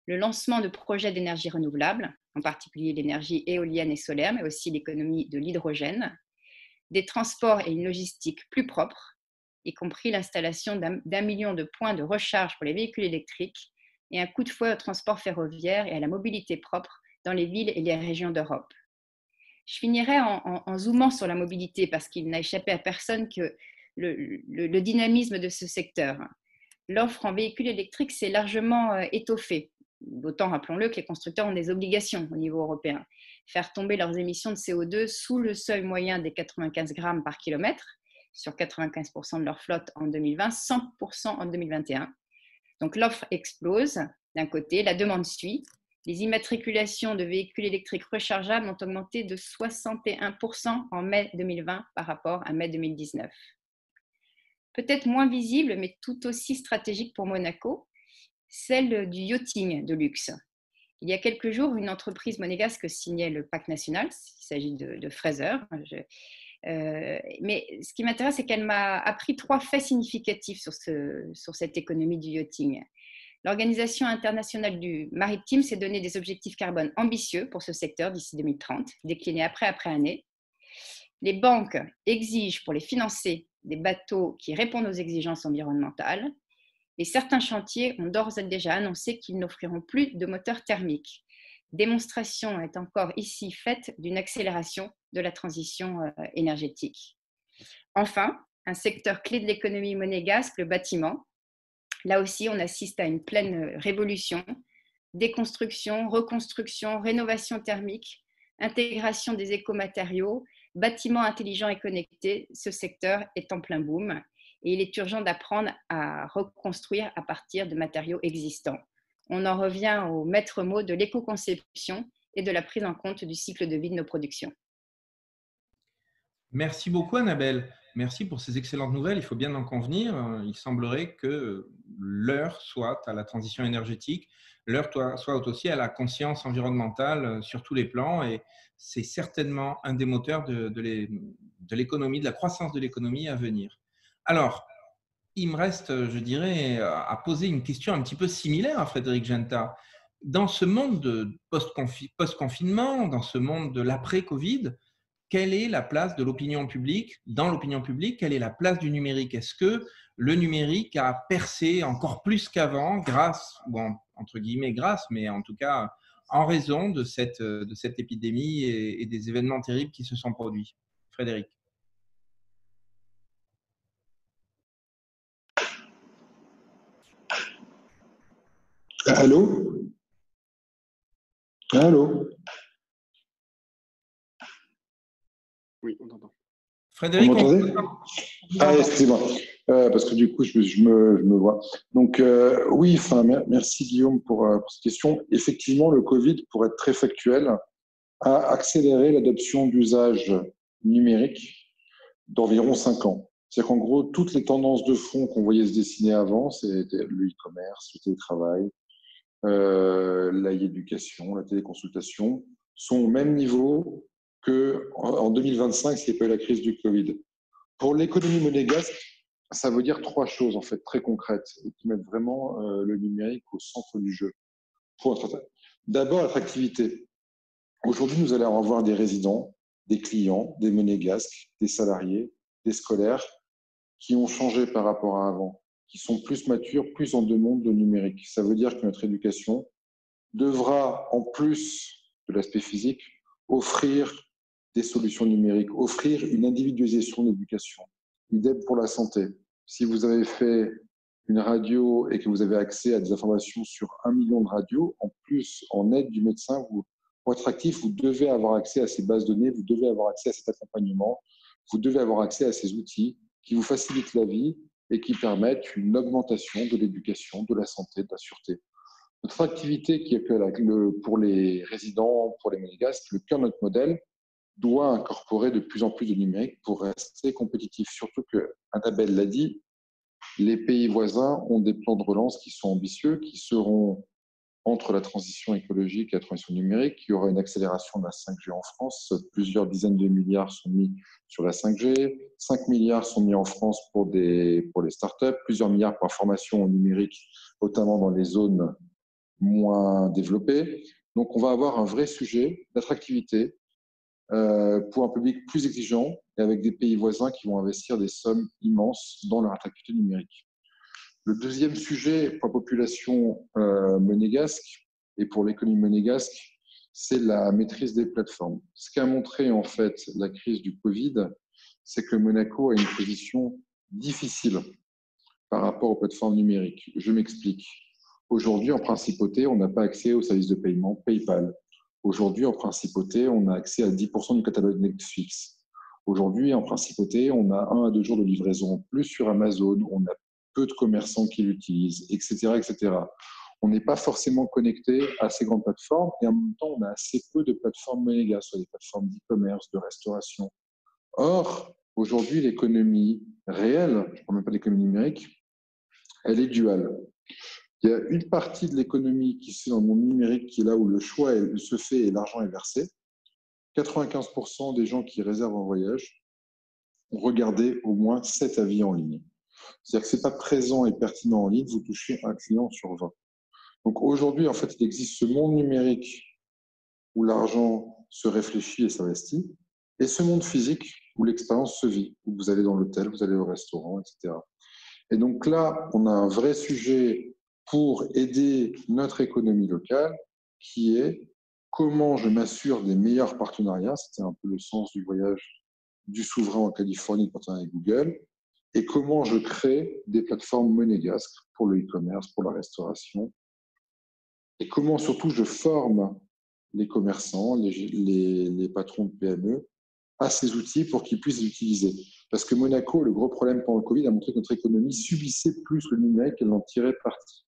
le lancement de projets d'énergie renouvelable, en particulier l'énergie éolienne et solaire, mais aussi l'économie de l'hydrogène, des transports et une logistique plus propres, y compris l'installation d'1 million de points de recharge pour les véhicules électriques et un coup de fouet au transport ferroviaire et à la mobilité propre dans les villes et les régions d'Europe. Je finirai en zoomant sur la mobilité parce qu'il n'a échappé à personne que le dynamisme de ce secteur. L'offre en véhicules électriques s'est largement étoffée. D'autant, rappelons-le, que les constructeurs ont des obligations au niveau européen. Faire tomber leurs émissions de CO2 sous le seuil moyen des 95 grammes par kilomètre, sur 95% de leur flotte en 2020, 100% en 2021. Donc l'offre explose d'un côté, la demande suit. Les immatriculations de véhicules électriques rechargeables ont augmenté de 61% en mai 2020 par rapport à mai 2019. Peut-être moins visible, mais tout aussi stratégique pour Monaco, celle du yachting de luxe. Il y a quelques jours, une entreprise monégasque signait le pacte national, il s'agit de Fraser. Mais ce qui m'intéresse, c'est qu'elle m'a appris 3 faits significatifs sur cette économie du yachting. L'Organisation internationale du maritime s'est donné des objectifs carbone ambitieux pour ce secteur d'ici 2030, déclinés après année. Les banques exigent pour les financer des bateaux qui répondent aux exigences environnementales. Et certains chantiers ont d'ores et déjà annoncé qu'ils n'offriront plus de moteurs thermiques. Démonstration est encore ici faite d'une accélération de la transition énergétique. Enfin, un secteur clé de l'économie monégasque, le bâtiment. Là aussi, on assiste à une pleine révolution. Déconstruction, reconstruction, rénovation thermique, intégration des écomatériaux, bâtiments intelligents et connectés. Ce secteur est en plein boom. Et il est urgent d'apprendre à reconstruire à partir de matériaux existants. On en revient au maître mot de l'éco-conception et de la prise en compte du cycle de vie de nos productions. Merci beaucoup, Annabelle. Merci pour ces excellentes nouvelles. Il faut bien en convenir. Il semblerait que l'heure soit à la transition énergétique, l'heure soit aussi à la conscience environnementale sur tous les plans. Et c'est certainement un des moteurs de l'économie, de la croissance de l'économie à venir. Alors, il me reste, je dirais, à poser une question un petit peu similaire à Frédéric Genta. Dans ce monde de post-confinement, dans ce monde de l'après-Covid, quelle est la place de l'opinion publique? Dans l'opinion publique, quelle est la place du numérique? Est-ce que le numérique a percé encore plus qu'avant grâce, bon, entre guillemets grâce, mais en tout cas en raison de cette épidémie et des événements terribles qui se sont produits. Frédéric. Allô? Allô? Oui, on t'entend. Frédéric, vous m'entendez? Ah, excusez-moi, parce que du coup, je me vois. Donc, oui, merci Guillaume pour cette question. Effectivement, le Covid, pour être très factuel, a accéléré l'adoption d'usages numériques d'environ 5 ans. C'est-à-dire qu'en gros, toutes les tendances de fond qu'on voyait se dessiner avant, c'était le e-commerce, le télétravail, l'e-éducation, la téléconsultation, sont au même niveau qu'en 2025 s'il n'y a pas eu la crise du Covid. Pour l'économie monégasque, ça veut dire 3 choses en fait très concrètes et qui mettent vraiment le numérique au centre du jeu. D'abord, l'attractivité. Aujourd'hui, nous allons avoir des résidents, des clients, des monégasques, des salariés, des scolaires qui ont changé par rapport à avant, qui sont plus matures, plus en demande de numérique. Ça veut dire que notre éducation devra, en plus de l'aspect physique, offrir des solutions numériques, offrir une individualisation de l'éducation. Idem pour la santé. Si vous avez fait une radio et que vous avez accès à des informations sur 1 million de radios, en plus, en aide du médecin, pour être actif, vous devez avoir accès à ces bases de données, vous devez avoir accès à cet accompagnement, vous devez avoir accès à ces outils qui vous facilitent la vie et qui permettent une augmentation de l'éducation, de la santé, de la sûreté. Notre activité qui est pour les résidents, pour les monégasques, le cœur de notre modèle, doit incorporer de plus en plus de numérique pour rester compétitif. Surtout que, Annabelle l'a dit, les pays voisins ont des plans de relance qui sont ambitieux, qui seront entre la transition écologique et la transition numérique. Il y aura une accélération de la 5G en France. Plusieurs dizaines de milliards sont mis sur la 5G. 5 milliards sont mis en France pour les startups. Plusieurs milliards pour la formation au numérique, notamment dans les zones moins développées. Donc, on va avoir un vrai sujet d'attractivité pour un public plus exigeant et avec des pays voisins qui vont investir des sommes immenses dans leur attractivité numérique. Le deuxième sujet pour la population monégasque et pour l'économie monégasque, c'est la maîtrise des plateformes. Ce qu'a montré en fait la crise du Covid, c'est que Monaco a une position difficile par rapport aux plateformes numériques. Je m'explique. Aujourd'hui, en principauté, on n'a pas accès aux services de paiement PayPal. Aujourd'hui, en principauté, on a accès à 10% du catalogue Netflix. Aujourd'hui, en principauté, on a 1 à 2 jours de livraison en plus sur Amazon. On a peu de commerçants qui l'utilisent, etc., etc. On n'est pas forcément connecté à ces grandes plateformes et en même temps, on a assez peu de plateformes monégasques, soit des plateformes d'e-commerce, de restauration. Or, aujourd'hui, l'économie réelle, je ne parle même pas d'économie numérique, elle est duale. Il y a une partie de l'économie qui est dans le monde numérique, qui est là où le choix se fait et l'argent est versé. 95% des gens qui réservent un voyage ont regardé au moins 7 avis en ligne. C'est-à-dire que ce n'est pas présent et pertinent en ligne, vous touchez un client sur 20. Donc aujourd'hui, en fait, il existe ce monde numérique où l'argent se réfléchit et s'investit, et ce monde physique où l'expérience se vit, où vous allez dans l'hôtel, vous allez au restaurant, etc. Et donc là, on a un vrai sujet pour aider notre économie locale, qui est comment je m'assure des meilleurs partenariats, c'était un peu le sens du voyage du souverain en Californie, partenariat avec Google, et comment je crée des plateformes monégasques pour le e-commerce, pour la restauration, et comment surtout je forme les commerçants, les patrons de PME à ces outils pour qu'ils puissent les utiliser. Parce que Monaco, le gros problème pendant le Covid, a montré que notre économie subissait plus le numérique qu'elle en tirait parti.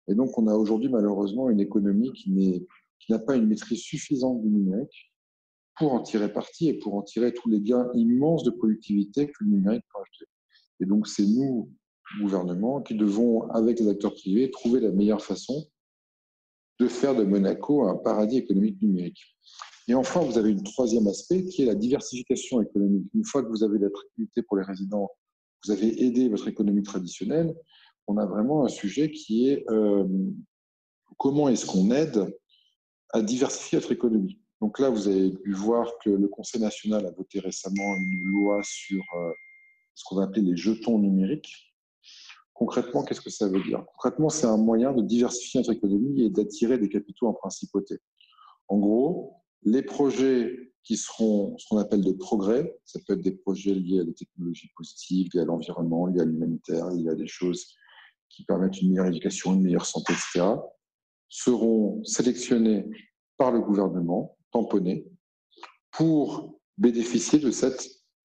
Et donc, on a aujourd'hui malheureusement une économie qui n'a pas une maîtrise suffisante du numérique pour en tirer parti et pour en tirer tous les gains immenses de productivité que le numérique peut ajouter. Et donc, c'est nous, gouvernement, qui devons, avec les acteurs privés, trouver la meilleure façon de faire de Monaco un paradis économique numérique. Et enfin, vous avez un troisième aspect qui est la diversification économique. Une fois que vous avez l'attractivité pour les résidents, vous avez aidé votre économie traditionnelle, on a vraiment un sujet qui est comment est-ce qu'on aide à diversifier notre économie. Donc là, vous avez pu voir que le Conseil national a voté récemment une loi sur ce qu'on va appeler les jetons numériques, Concrètement, qu'est-ce que ça veut dire? Concrètement, c'est un moyen de diversifier notre économie et d'attirer des capitaux en principauté. En gros, les projets qui seront ce qu'on appelle de progrès, ça peut être des projets liés à des technologies positives, liés à l'environnement, liés à l'humanitaire, liés à des choses qui permettent une meilleure éducation, une meilleure santé, etc., seront sélectionnés par le gouvernement, tamponnés, pour bénéficier de cette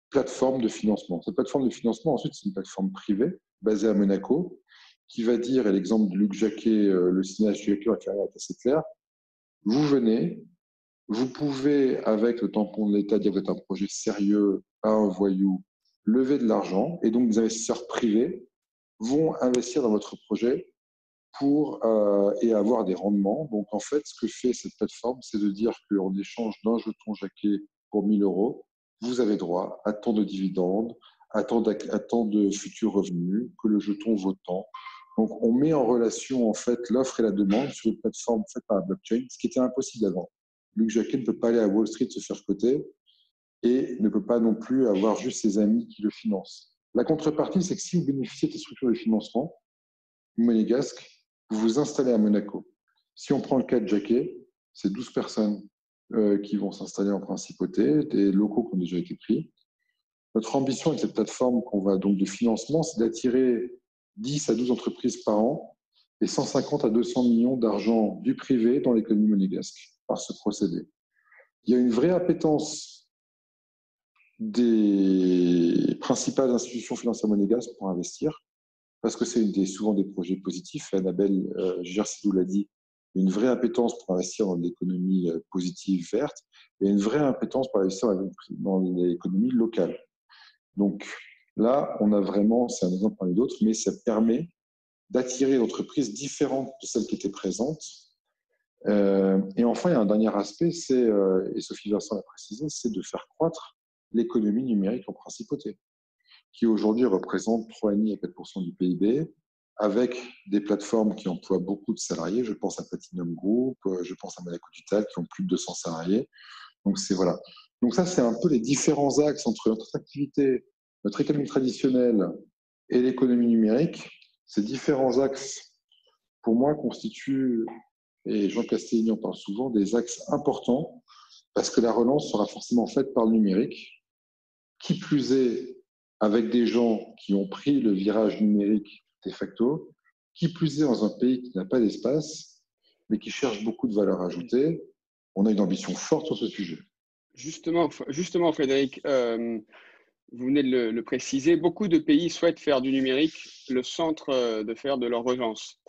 plateforme de financement. Cette plateforme de financement, ensuite, c'est une plateforme privée basée à Monaco qui va dire, et l'exemple de Luc Jacquet, le cinéaste Jacquet est assez clair, vous venez, vous pouvez, avec le tampon de l'État, dire que vous êtes un projet sérieux, pas un voyou, lever de l'argent, et donc des investisseurs privés vont investir dans votre projet et avoir des rendements. Donc, en fait, ce que fait cette plateforme, c'est de dire qu'en échange d'un jeton Jacquet pour 1 000 €, vous avez droit à tant de dividendes, à tant de futurs revenus, que le jeton vaut tant. Donc, on met en relation, en fait, l'offre et la demande sur une plateforme faite par la blockchain, ce qui était impossible avant. Luc Jacquet ne peut pas aller à Wall Street se faire coter et ne peut pas non plus avoir juste ses amis qui le financent. La contrepartie, c'est que si vous bénéficiez de ces structures de financement monégasques, vous vous installez à Monaco. Si on prend le cas de Jacquet, c'est 12 personnes qui vont s'installer en principauté, des locaux qui ont déjà été pris. Notre ambition avec cette plateforme qu'on va donc de financement, c'est d'attirer 10 à 12 entreprises par an et 150 à 200 millions d'argent du privé dans l'économie monégasque par ce procédé. Il y a une vraie appétence des principales institutions financières monégasques pour investir, parce que c'est souvent des projets positifs. Annabelle Gersidou l'a dit, il y a une vraie appétence pour investir dans l'économie positive, verte, et une vraie appétence pour investir dans l'économie locale. Donc là, on a vraiment, c'est un exemple parmi d'autres, mais ça permet d'attirer des entreprises différentes de celles qui étaient présentes. Et enfin, il y a un dernier aspect, et Sophie Vincent l'a précisé, c'est de faire croître l'économie numérique en principauté, qui aujourd'hui représente 3,5 à 4% du PIB, avec des plateformes qui emploient beaucoup de salariés. Je pense à Platinum Group, je pense à Monaco Digital, qui ont plus de 200 salariés. Donc, voilà. Donc ça, c'est un peu les différents axes entre notre activité, notre économie traditionnelle et l'économie numérique. Ces différents axes, pour moi, constituent, et Jean Castellini en parle souvent, des axes importants, parce que la relance sera forcément faite par le numérique. Qui plus est, avec des gens qui ont pris le virage numérique de facto, qui plus est dans un pays qui n'a pas d'espace, mais qui cherche beaucoup de valeur ajoutée. On a une ambition forte sur ce sujet. Justement Frédéric, vous venez de le préciser, beaucoup de pays souhaitent faire du numérique le centre de faire de leur relance,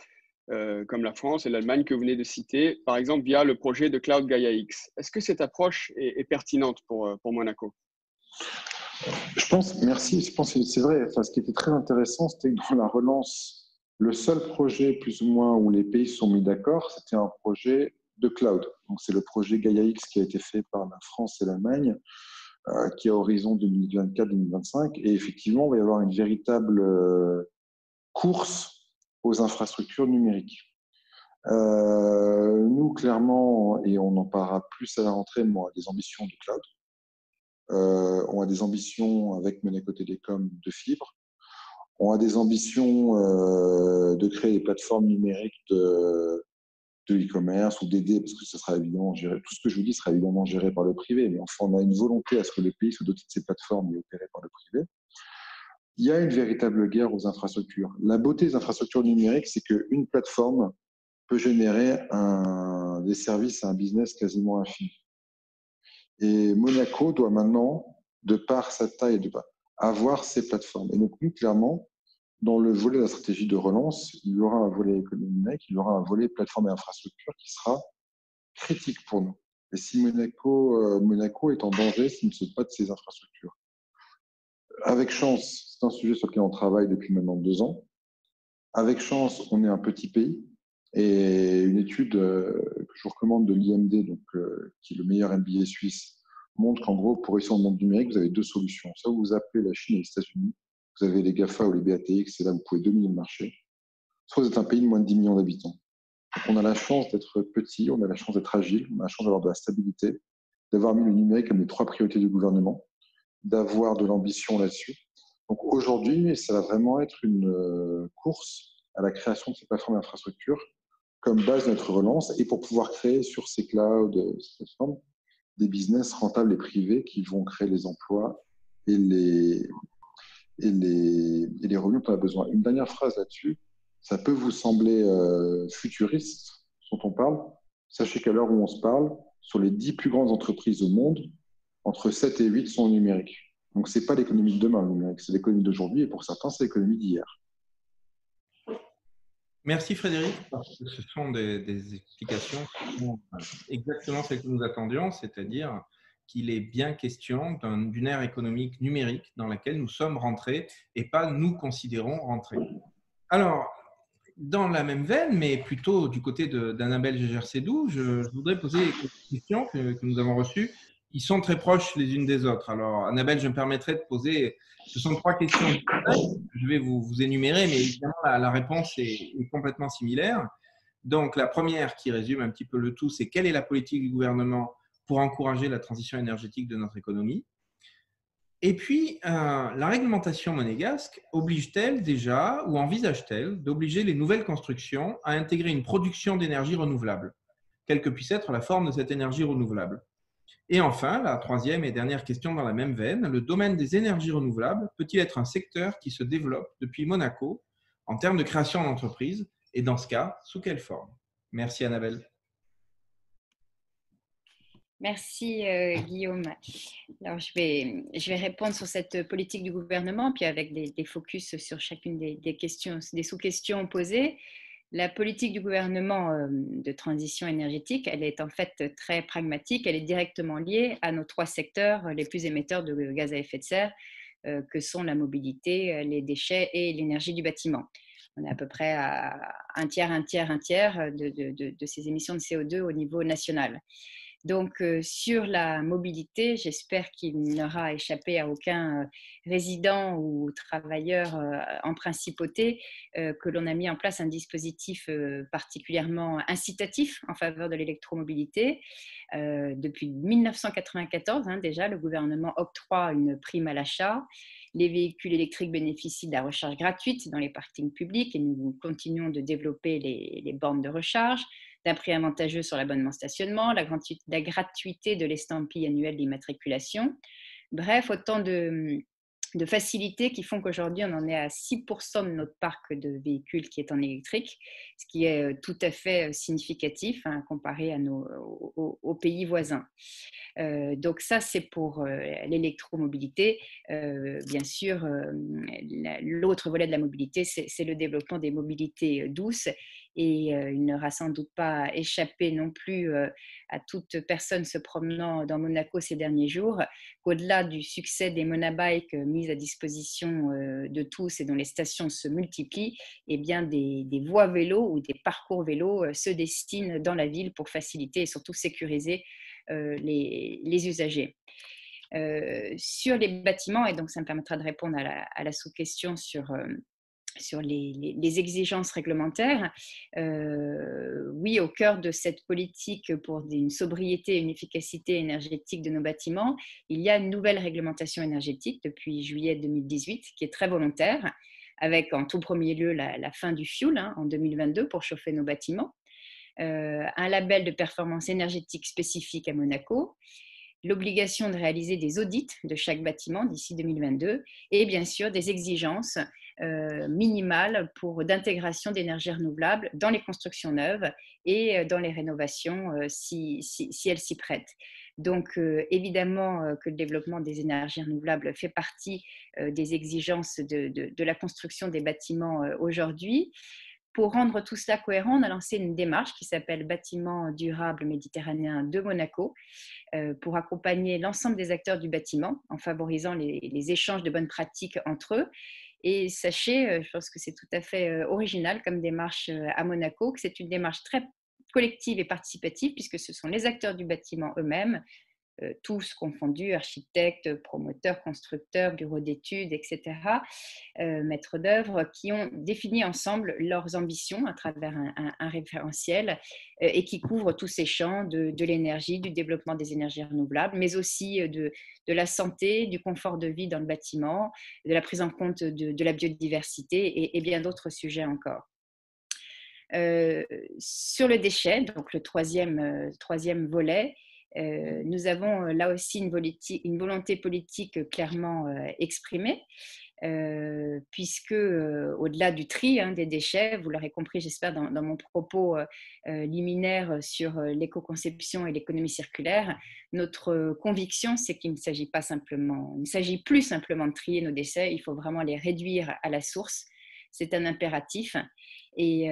comme la France et l'Allemagne que vous venez de citer, par exemple via le projet de Cloud Gaia X. Est-ce que cette approche est pertinente pour Monaco ? Merci. Je pense que c'est vrai. Enfin, ce qui était très intéressant, c'était que dans la relance, le seul projet plus ou moins où les pays se sont mis d'accord, c'était un projet de cloud. Donc, c'est le projet Gaia X qui a été fait par la France et l'Allemagne, qui est à horizon 2024-2025. Et effectivement, il va y avoir une véritable course aux infrastructures numériques. Nous, clairement, et on en parlera plus à la rentrée, mais on a des ambitions de cloud. On a des ambitions avec Monaco Télécom de fibre. On a des ambitions de créer des plateformes numériques de e-commerce ou d'aider, parce que ça sera évidemment géré, tout ce que je vous dis sera évidemment géré par le privé, mais enfin, on a une volonté à ce que les pays soient dotés de ces plateformes et opérées par le privé. Il y a une véritable guerre aux infrastructures. La beauté des infrastructures numériques, c'est qu'une plateforme peut générer des services et un business quasiment infini. Et Monaco doit maintenant, de par sa taille, avoir ces plateformes. Et donc, nous, clairement, dans le volet de la stratégie de relance, il y aura un volet économique, il y aura un volet plateforme et infrastructure qui sera critique pour nous. Et si Monaco est en danger, s'il ne se pas de ses infrastructures. Avec chance, c'est un sujet sur lequel on travaille depuis maintenant 2 ans. Avec chance, on est un petit pays. Et une étude que je vous recommande de l'IMD, qui est le meilleur MBA suisse, montre qu'en gros, pour réussir dans le monde numérique, vous avez 2 solutions. Soit vous appelez la Chine et les États-Unis, vous avez les GAFA ou les BATX, c'est là où vous pouvez dominer le marché. Soit vous êtes un pays de moins de 10 millions d'habitants. Donc on a la chance d'être petit, on a la chance d'être agile, on a la chance d'avoir de la stabilité, d'avoir mis le numérique comme les 3 priorités du gouvernement, d'avoir de l'ambition là-dessus. Donc aujourd'hui, ça va vraiment être une course à la création de ces plateformes d'infrastructure comme base de notre relance et pour pouvoir créer sur ces clouds, ces plateformes, des business rentables et privés qui vont créer les emplois et les revenus dont on a besoin. Une dernière phrase là-dessus, ça peut vous sembler futuriste dont on parle. Sachez qu'à l'heure où on se parle, sur les 10 plus grandes entreprises au monde, entre 7 et 8 sont numériques. Donc, ce n'est pas l'économie de demain, le numérique, c'est l'économie d'aujourd'hui et pour certains, c'est l'économie d'hier. Merci Frédéric, parce que ce sont des explications qui sont exactement celles que nous attendions, c'est-à-dire qu'il est bien question d'une ère économique numérique dans laquelle nous sommes rentrés et pas nous considérons rentrer. Alors, dans la même veine, mais plutôt du côté d'Annabelle Gégère-Sédou, je voudrais poser quelques questions que nous avons reçues. Ils sont très proches les unes des autres. Alors, Annabelle, je me permettrai de poser, ce sont 3 questions que je vais vous énumérer, mais évidemment, la réponse est complètement similaire. Donc, la première qui résume un petit peu le tout, c'est quelle est la politique du gouvernement pour encourager la transition énergétique de notre économie? Et puis, la réglementation monégasque oblige-t-elle déjà ou envisage-t-elle d'obliger les nouvelles constructions à intégrer une production d'énergie renouvelable, quelle que puisse être la forme de cette énergie renouvelable? Et enfin, la troisième et dernière question dans la même veine, le domaine des énergies renouvelables peut-il être un secteur qui se développe depuis Monaco en termes de création d'entreprises? Et dans ce cas, sous quelle forme? Merci Annabelle. Merci Guillaume. Alors, je vais répondre sur cette politique du gouvernement, puis avec des focus sur chacune des questions, des sous-questions posées. La politique du gouvernement de transition énergétique, elle est en fait très pragmatique. Elle est directement liée à nos 3 secteurs les plus émetteurs de gaz à effet de serre, que sont la mobilité, les déchets et l'énergie du bâtiment. On est à peu près à un tiers de ces émissions de CO2 au niveau national. Donc, sur la mobilité, j'espère qu'il n'aura échappé à aucun résident ou travailleur en principauté que l'on a mis en place un dispositif particulièrement incitatif en faveur de l'électromobilité. Depuis 1994, déjà, le gouvernement octroie une prime à l'achat. Les véhicules électriques bénéficient de la recharge gratuite dans les parkings publics et nous continuons de développer les bornes de recharge, d'un prix avantageux sur l'abonnement stationnement, la gratuité de l'estampille annuelle d'immatriculation. Bref, autant de facilités qui font qu'aujourd'hui, on en est à 6% de notre parc de véhicules qui est en électrique, ce qui est tout à fait significatif comparé à aux pays voisins. Donc ça, c'est pour l'électromobilité. Bien sûr, l'autre volet de la mobilité, c'est le développement des mobilités douces. Et il n'aura sans doute pas échappé non plus à toute personne se promenant dans Monaco ces derniers jours qu'au-delà du succès des monabikes mises à disposition de tous et dont les stations se multiplient, eh bien des voies vélos ou des parcours vélos se destinent dans la ville pour faciliter et surtout sécuriser les usagers. Sur les bâtiments, et donc ça me permettra de répondre à la sous-question sur les exigences réglementaires. Oui, au cœur de cette politique pour une sobriété et une efficacité énergétique de nos bâtiments, il y a une nouvelle réglementation énergétique depuis juillet 2018 qui est très volontaire, avec en tout premier lieu la fin du fioul en 2022 pour chauffer nos bâtiments, un label de performance énergétique spécifique à Monaco, l'obligation de réaliser des audits de chaque bâtiment d'ici 2022 et bien sûr des exigences minimales d'intégration d'énergie renouvelable dans les constructions neuves et dans les rénovations si elles s'y prêtent. Donc évidemment que le développement des énergies renouvelables fait partie des exigences de la construction des bâtiments aujourd'hui. Pour rendre tout cela cohérent, on a lancé une démarche qui s'appelle Bâtiment durable méditerranéen de Monaco pour accompagner l'ensemble des acteurs du bâtiment en favorisant les échanges de bonnes pratiques entre eux. Et sachez, je pense que c'est tout à fait original comme démarche à Monaco, que c'est une démarche très collective et participative puisque ce sont les acteurs du bâtiment eux-mêmes, tous confondus, architectes, promoteurs, constructeurs, bureaux d'études, etc., maîtres d'œuvre, qui ont défini ensemble leurs ambitions à travers un référentiel et qui couvrent tous ces champs de l'énergie, du développement des énergies renouvelables, mais aussi de la santé, du confort de vie dans le bâtiment, de la prise en compte de la biodiversité et bien d'autres sujets encore. Sur le déchet, donc le troisième volet, nous avons là aussi une volonté politique clairement exprimée, puisque au-delà du tri des déchets, vous l'aurez compris, j'espère, dans mon propos liminaire sur l'éco-conception et l'économie circulaire, notre conviction, c'est qu'il ne s'agit plus simplement de trier nos déchets, il faut vraiment les réduire à la source. C'est un impératif. Et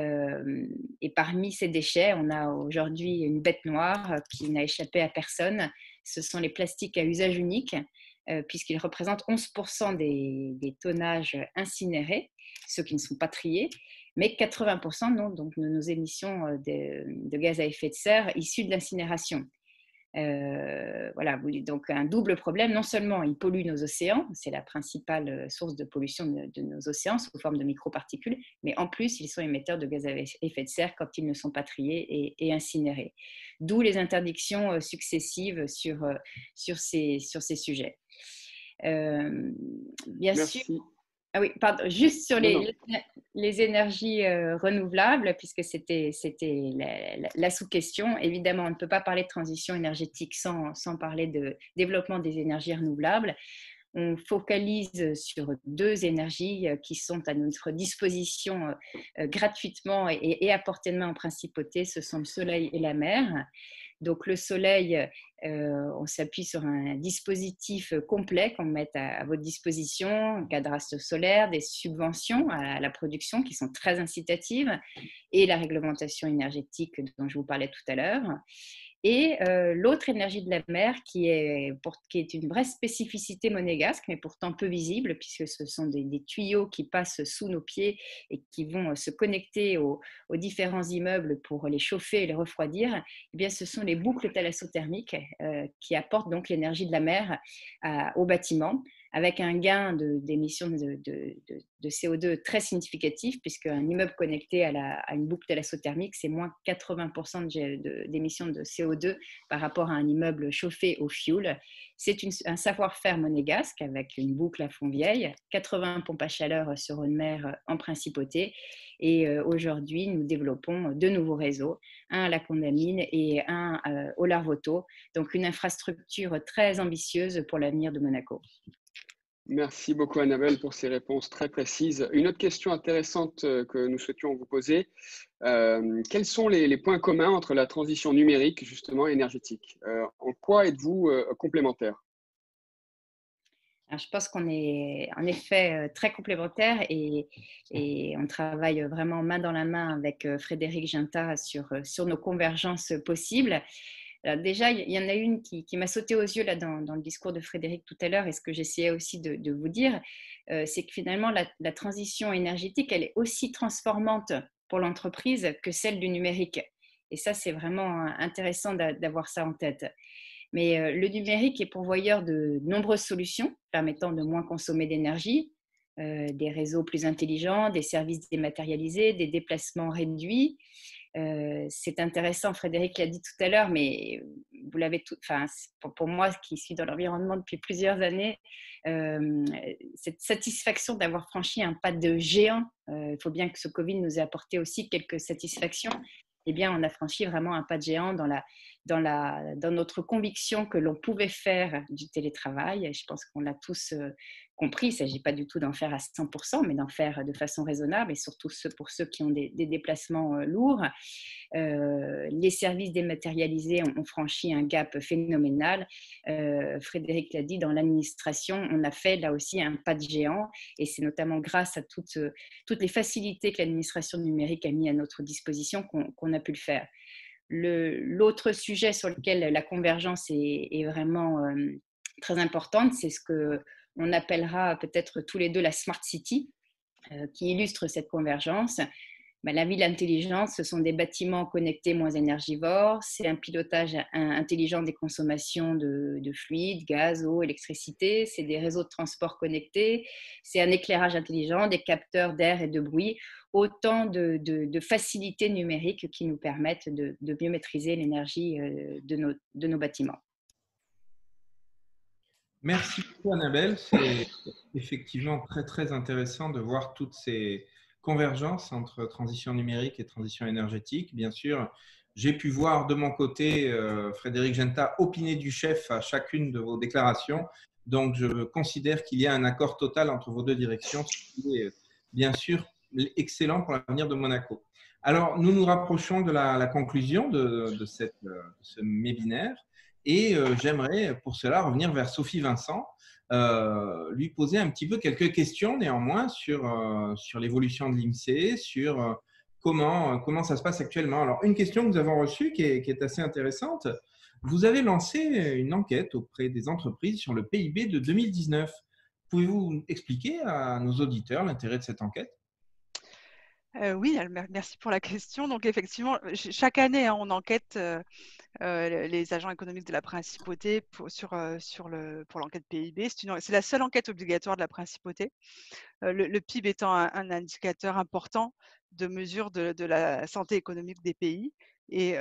parmi ces déchets, on a aujourd'hui une bête noire qui n'a échappé à personne. Ce sont les plastiques à usage unique, puisqu'ils représentent 11% des tonnages incinérés, ceux qui ne sont pas triés, mais 80% non, donc de nos émissions de gaz à effet de serre issues de l'incinération. Voilà, donc un double problème. Non seulement ils polluent nos océans, c'est la principale source de pollution de nos océans sous forme de microparticules, mais en plus ils sont émetteurs de gaz à effet de serre quand ils ne sont pas triés et incinérés. D'où les interdictions successives sur ces sujets. Bien Merci. sûr. Ah oui, pardon, juste sur les énergies renouvelables, puisque c'était la sous-question. Évidemment, on ne peut pas parler de transition énergétique sans parler de développement des énergies renouvelables. On focalise sur 2 énergies qui sont à notre disposition gratuitement et à portée de main en principauté. Ce sont le soleil et la mer. Donc le soleil, on s'appuie sur un dispositif complet qu'on met à votre disposition, un cadastre solaire, des subventions à la production qui sont très incitatives et la réglementation énergétique dont je vous parlais tout à l'heure. Et l'autre énergie de la mer qui est une vraie spécificité monégasque, mais pourtant peu visible, puisque ce sont des tuyaux qui passent sous nos pieds et qui vont se connecter aux différents immeubles pour les chauffer et les refroidir. Eh bien, ce sont les boucles thalassothermiques qui apportent donc l'énergie de la mer aux bâtiments, avec un gain d'émissions de CO2 très significatif, puisque un immeuble connecté à une boucle thalassothermique, c'est moins 80% d'émissions de CO2 par rapport à un immeuble chauffé au fioul. C'est un savoir-faire monégasque avec une boucle à Fontvieille, 80 pompes à chaleur sur Rhône-Mer en principauté. Et aujourd'hui, nous développons 2 nouveaux réseaux, un à la Condamine et un au Larvoto. Donc, une infrastructure très ambitieuse pour l'avenir de Monaco. Merci beaucoup Annabelle pour ces réponses très précises. Une autre question intéressante que nous souhaitions vous poser, quels sont les points communs entre la transition numérique justement et énergétique? En quoi êtes-vous complémentaires? Alors, je pense qu'on est en effet très complémentaires et on travaille vraiment main dans la main avec Frédéric Ginta sur nos convergences possibles. Alors déjà, il y en a une qui m'a sauté aux yeux là, dans le discours de Frédéric tout à l'heure, et ce que j'essayais aussi de vous dire, c'est que finalement, la transition énergétique, elle est aussi transformante pour l'entreprise que celle du numérique. Et ça, c'est vraiment intéressant d'avoir ça en tête. Mais le numérique est pourvoyeur de nombreuses solutions permettant de moins consommer d'énergie, des réseaux plus intelligents, des services dématérialisés, des déplacements réduits. C'est intéressant, Frédéric l'a dit tout à l'heure, mais vous l'avez tout. Enfin, pour moi, qui suis dans l'environnement depuis plusieurs années, cette satisfaction d'avoir franchi un pas de géant. Il faut bien que ce Covid nous ait apporté aussi quelques satisfactions. Eh bien, on a franchi vraiment un pas de géant dans notre conviction que l'on pouvait faire du télétravail. Je pense qu'on l'a tous compris. Il ne s'agit pas du tout d'en faire à 100%, mais d'en faire de façon raisonnable, et surtout pour ceux qui ont des déplacements lourds. Les services dématérialisés ont franchi un gap phénoménal. Frédéric l'a dit, dans l'administration, on a fait là aussi un pas de géant, et c'est notamment grâce à toutes les facilités que l'administration numérique a mis à notre disposition qu'on a pu le faire. L'autre sujet sur lequel la convergence est vraiment très importante, c'est ce qu'on appellera peut-être tous les deux la Smart City, qui illustre cette convergence. La ville intelligente, ce sont des bâtiments connectés moins énergivores, c'est un pilotage intelligent des consommations de fluides, gaz, eau, électricité, c'est des réseaux de transport connectés, c'est un éclairage intelligent, des capteurs d'air et de bruit, autant de facilités numériques qui nous permettent de mieux maîtriser l'énergie de nos bâtiments. Merci beaucoup, Annabelle. C'est effectivement très, très intéressant de voir toutes ces convergences entre transition numérique et transition énergétique. Bien sûr, j'ai pu voir de mon côté Frédéric Genta opiner du chef à chacune de vos déclarations. Donc, je considère qu'il y a un accord total entre vos deux directions, ce qui est bien sûr excellent pour l'avenir de Monaco. Alors, nous nous rapprochons de la conclusion de ce webinaire. Et j'aimerais pour cela revenir vers Sophie Vincent, lui poser un petit peu quelques questions néanmoins sur l'évolution de l'INSEE, sur comment ça se passe actuellement. Alors, une question que nous avons reçue qui est assez intéressante. Vous avez lancé une enquête auprès des entreprises sur le PIB de 2019. Pouvez-vous expliquer à nos auditeurs l'intérêt de cette enquête? Oui, merci pour la question. Donc effectivement, chaque année, on enquête les agents économiques de la principauté pour l'enquête PIB. C'est la seule enquête obligatoire de la principauté. Le PIB étant un indicateur important de mesure de la santé économique des pays. Et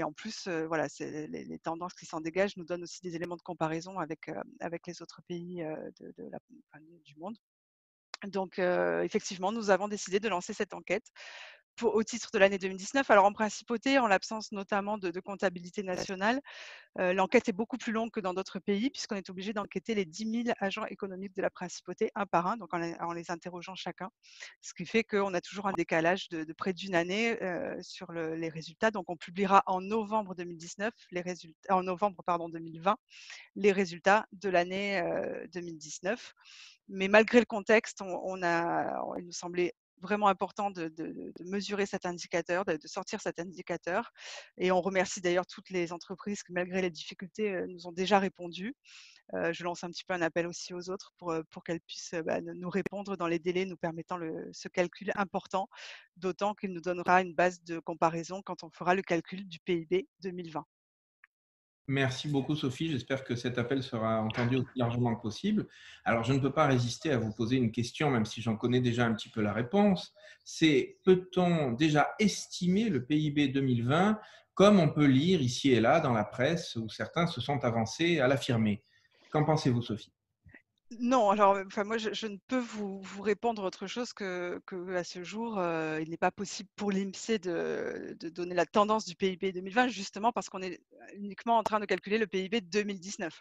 en plus, voilà, les tendances qui s'en dégagent nous donnent aussi des éléments de comparaison avec les autres pays du monde. Donc, effectivement, nous avons décidé de lancer cette enquête au titre de l'année 2019. Alors, en principauté, en l'absence notamment de comptabilité nationale, l'enquête est beaucoup plus longue que dans d'autres pays, puisqu'on est obligé d'enquêter les 10 000 agents économiques de la principauté, un par un, donc en les interrogeant chacun. Ce qui fait qu'on a toujours un décalage de près d'une année sur les résultats. Donc, on publiera en novembre 2019 en novembre 2020 les résultats de l'année 2019. Mais malgré le contexte, il nous semblait vraiment important de mesurer cet indicateur, de sortir cet indicateur. Et on remercie d'ailleurs toutes les entreprises qui, malgré les difficultés, nous ont déjà répondu. Je lance un petit peu un appel aussi aux autres pour qu'elles puissent nous répondre dans les délais nous permettant ce calcul important, d'autant qu'il nous donnera une base de comparaison quand on fera le calcul du PIB 2020. Merci beaucoup, Sophie. J'espère que cet appel sera entendu aussi largement que possible. Alors, je ne peux pas résister à vous poser une question, même si j'en connais déjà un petit peu la réponse. C'est, peut-on déjà estimer le PIB 2020 comme on peut lire ici et là dans la presse où certains se sont avancés à l'affirmer? Qu'en pensez-vous, Sophie? Non, alors, moi, je ne peux vous répondre autre chose qu'à ce jour, il n'est pas possible pour l'INSEE de donner la tendance du PIB 2020, justement parce qu'on est uniquement en train de calculer le PIB 2019.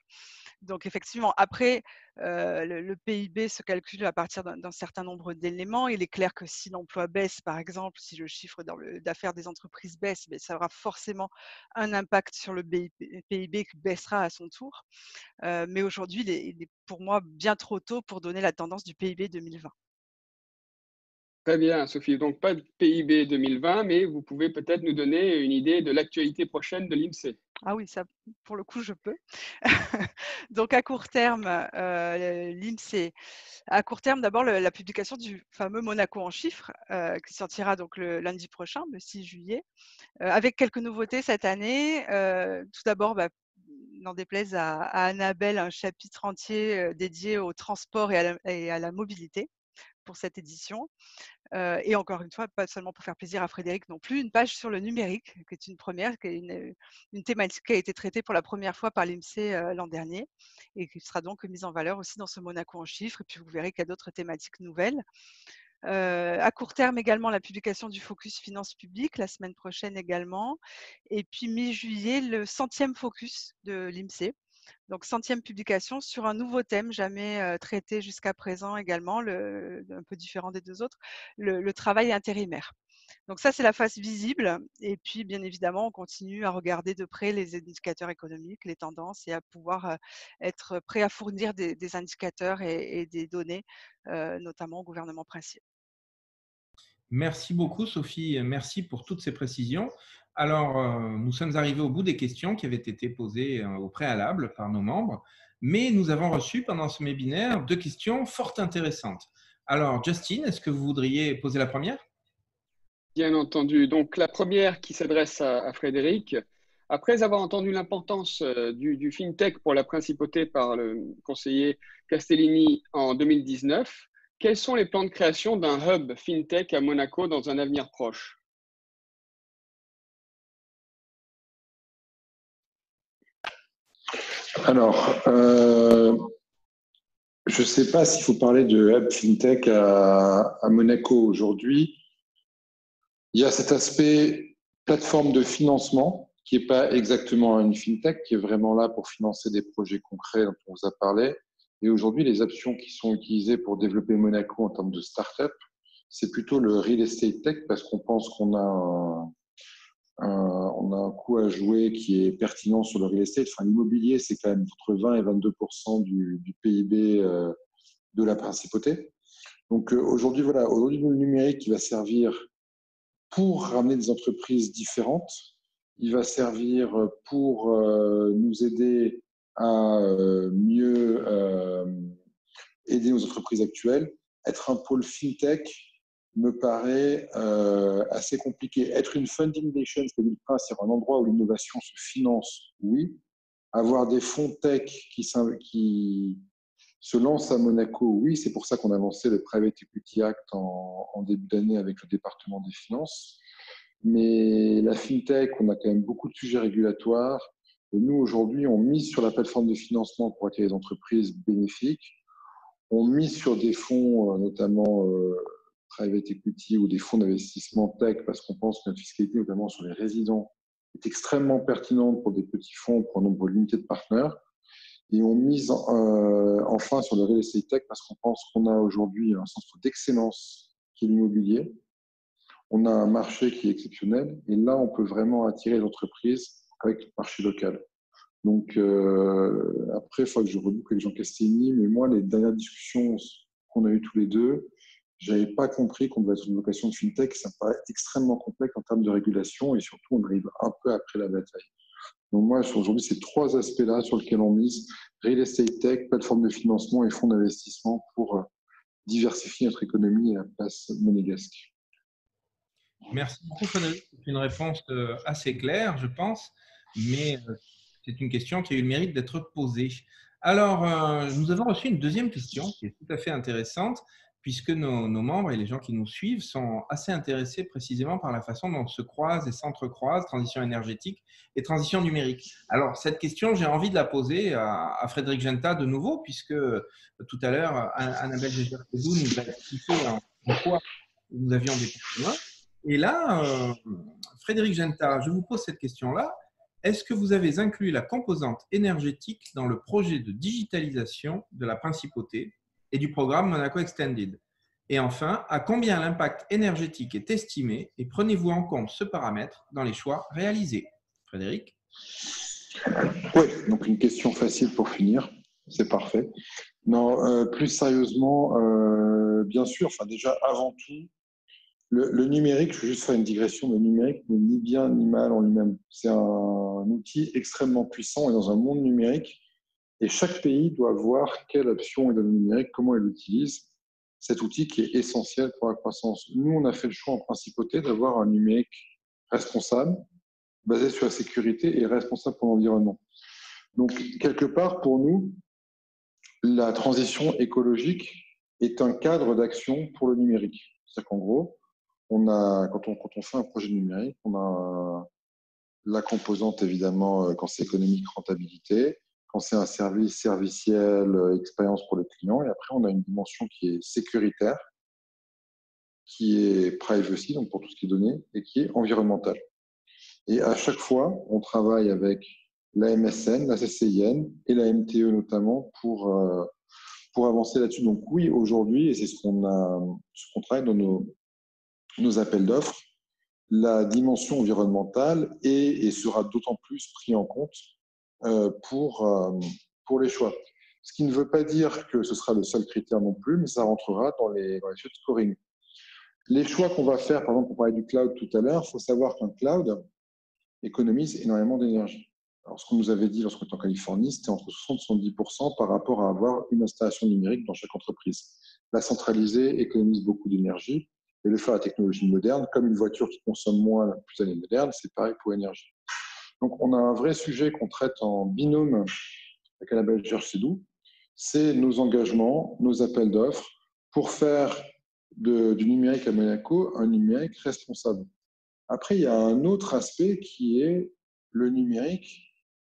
Donc effectivement, après, le PIB se calcule à partir d'un certain nombre d'éléments. Il est clair que si l'emploi baisse, par exemple, si le chiffre d'affaires des entreprises baisse, ça aura forcément un impact sur le PIB qui baissera à son tour. Mais aujourd'hui, il est pour moi bien trop tôt pour donner la tendance du PIB 2020. Très bien, Sophie. Donc, pas de PIB 2020, mais vous pouvez peut-être nous donner une idée de l'actualité prochaine de l'INSEE. Ah oui, ça, pour le coup, je peux. Donc, à court terme, l'INSEE, à court terme, d'abord, la publication du fameux Monaco en chiffres, qui sortira donc le lundi prochain, le 6 juillet, avec quelques nouveautés cette année. Tout d'abord, n'en déplaise à Annabelle, un chapitre entier dédié au transport et à la mobilité pour cette édition. Et encore une fois, pas seulement pour faire plaisir à Frédéric non plus, une page sur le numérique, qui est une première, qui est une thématique qui a été traitée pour la première fois par l'INSEE l'an dernier et qui sera donc mise en valeur aussi dans ce Monaco en chiffres. Et puis vous verrez qu'il y a d'autres thématiques nouvelles. À court terme également, la publication du Focus Finances Publiques, la semaine prochaine également. Et puis mi-juillet, le 100e Focus de l'INSEE. Donc 100e publication sur un nouveau thème jamais traité jusqu'à présent également, un peu différent des deux autres, le travail intérimaire. Donc ça, c'est la face visible. Et puis, bien évidemment, on continue à regarder de près les indicateurs économiques, les tendances et à pouvoir être prêt à fournir des indicateurs et des données, notamment au gouvernement principal. Merci beaucoup, Sophie. Merci pour toutes ces précisions. Alors, nous sommes arrivés au bout des questions qui avaient été posées au préalable par nos membres, mais nous avons reçu pendant ce webinaire 2 questions fort intéressantes. Alors, Justine, est-ce que vous voudriez poser la première? Bien entendu. Donc, la première qui s'adresse à Frédéric. Après avoir entendu l'importance du FinTech pour la principauté par le conseiller Castellini en 2019, quels sont les plans de création d'un hub FinTech à Monaco dans un avenir proche? Alors, je ne sais pas s'il faut parler de hub FinTech à Monaco aujourd'hui. Il y a cet aspect plateforme de financement qui n'est pas exactement une FinTech, qui est vraiment là pour financer des projets concrets dont on vous a parlé. Et aujourd'hui, les options qui sont utilisées pour développer Monaco en termes de start-up, c'est plutôt le real estate tech parce qu'on pense qu'on a on a un coût à jouer qui est pertinent sur le real estate. Enfin, l'immobilier, c'est quand même entre 20 et 22% du PIB de la principauté. Donc aujourd'hui, voilà, aujourd'hui, le numérique, il va servir pour ramener des entreprises différentes. Il va servir pour nous aider à mieux aider nos entreprises actuelles. Être un pôle fintech me paraît assez compliqué. Être une funding nation, c'est-à-dire un endroit où l'innovation se finance, oui. Avoir des fonds tech qui se lancent à Monaco, oui. C'est pour ça qu'on a lancé le Private Equity Act en début d'année avec le département des finances. Mais la fintech, on a quand même beaucoup de sujets régulatoires. Et nous, aujourd'hui, on mise sur la plateforme de financement pour attirer des entreprises bénéfiques. On mise sur des fonds, notamment private equity ou des fonds d'investissement tech, parce qu'on pense que notre fiscalité, notamment sur les résidents, est extrêmement pertinente pour des petits fonds, pour un nombre limité de partenaires. Et on mise enfin sur le real estate tech, parce qu'on pense qu'on a aujourd'hui un centre d'excellence qui est l'immobilier. On a un marché qui est exceptionnel. Et là, on peut vraiment attirer les entreprises avec le marché local. Donc, après, il faut que je reboucle avec Jean Castellini, mais moi, les dernières discussions qu'on a eues tous les deux, je n'avais pas compris qu'on devait être une vocation de fintech. Ça me paraît extrêmement complexe en termes de régulation et surtout, on arrive un peu après la bataille. Donc, moi, aujourd'hui, c'est trois aspects-là sur lesquels on mise: real estate tech, plateforme de financement et fonds d'investissement pour diversifier notre économie à la place monégasque. Merci beaucoup, Frédéric. C'est une réponse assez claire, je pense, mais c'est une question qui a eu le mérite d'être posée. Alors, nous avons reçu une deuxième question qui est tout à fait intéressante, puisque nos membres et les gens qui nous suivent sont assez intéressés précisément par la façon dont se croisent et s'entrecroisent transition énergétique et transition numérique. Alors, cette question, j'ai envie de la poser à Frédéric Genta de nouveau, puisque tout à l'heure, Annabelle Géger-Pédou nous a expliqué en quoi nous avions des points communs. Et là, Frédéric Genta, je vous pose cette question-là. Est-ce que vous avez inclus la composante énergétique dans le projet de digitalisation de la principauté et du programme Monaco Extended? Et enfin, à combien l'impact énergétique est estimé et prenez-vous en compte ce paramètre dans les choix réalisés? Frédéric? Oui, donc une question facile pour finir, c'est parfait. Non, plus sérieusement, bien sûr, enfin déjà avant tout, le numérique, je vais juste faire une digression, le numérique n'est ni bien ni mal en lui-même. C'est un outil extrêmement puissant et dans un monde numérique, et chaque pays doit voir quelle option est dans le numérique, comment il l'utilise, cet outil qui est essentiel pour la croissance. Nous, on a fait le choix en principauté d'avoir un numérique responsable, basé sur la sécurité et responsable pour l'environnement. Donc, quelque part, pour nous, la transition écologique est un cadre d'action pour le numérique. C'est-à-dire qu'en gros, quand on fait un projet numérique, on a la composante, évidemment, quand c'est économique, rentabilité, quand c'est un service serviciel, expérience pour le client, et après, on a une dimension qui est sécuritaire, qui est privacy, donc pour tout ce qui est donné, et qui est environnementale. Et à chaque fois, on travaille avec la MSN, la CCIN et la MTE notamment pour avancer là-dessus. Donc oui, aujourd'hui, et c'est ce qu'on travaille dans nos appels d'offres, la dimension environnementale est et sera d'autant plus pris en compte pour les choix. Ce qui ne veut pas dire que ce sera le seul critère non plus, mais ça rentrera dans les choix de scoring. Les choix qu'on va faire, par exemple, on parlait du cloud tout à l'heure, il faut savoir qu'un cloud économise énormément d'énergie. Alors, ce qu'on nous avait dit lorsqu'on était en Californie, c'était entre 60 et 70% par rapport à avoir une installation numérique dans chaque entreprise. La centralisée économise beaucoup d'énergie. et le faire à la technologie moderne, comme une voiture qui consomme moins plus elle est moderne, c'est pareil pour l'énergie. Donc, on a un vrai sujet qu'on traite en binôme avec Annabelle Gersedou, c'est nos engagements, nos appels d'offres pour faire du numérique à Monaco un numérique responsable. Après, il y a un autre aspect qui est le numérique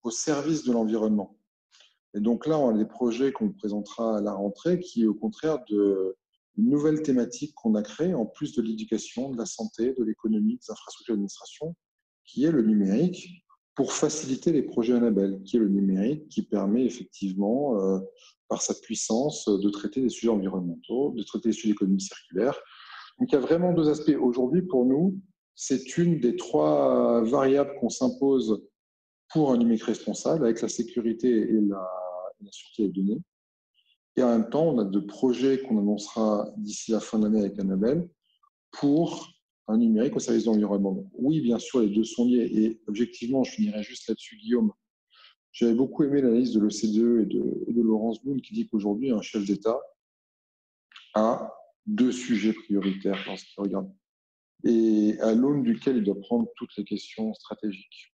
au service de l'environnement. Et donc là, on a des projets qu'on présentera à la rentrée qui est au contraire une nouvelle thématique qu'on a créée, en plus de l'éducation, de la santé, de l'économie, des infrastructures d'administration, qui est le numérique pour faciliter les projets Annabelle, qui est le numérique qui permet effectivement, par sa puissance, de traiter des sujets environnementaux, de traiter des sujets d'économie circulaire. Donc il y a vraiment deux aspects. Aujourd'hui, pour nous, c'est une des 3 variables qu'on s'impose pour un numérique responsable, avec la sécurité et la sûreté des données. Et en même temps, on a 2 projets qu'on annoncera d'ici la fin de l'année avec Annabelle pour un numérique au service de l'environnement. Oui, bien sûr, les deux sont liés. Et objectivement, je finirai juste là-dessus, Guillaume. J'avais beaucoup aimé l'analyse de l'OCDE et de Laurence Boone qui dit qu'aujourd'hui, un chef d'État a 2 sujets prioritaires lorsqu'il regarde, et à l'aune duquel il doit prendre toutes les questions stratégiques.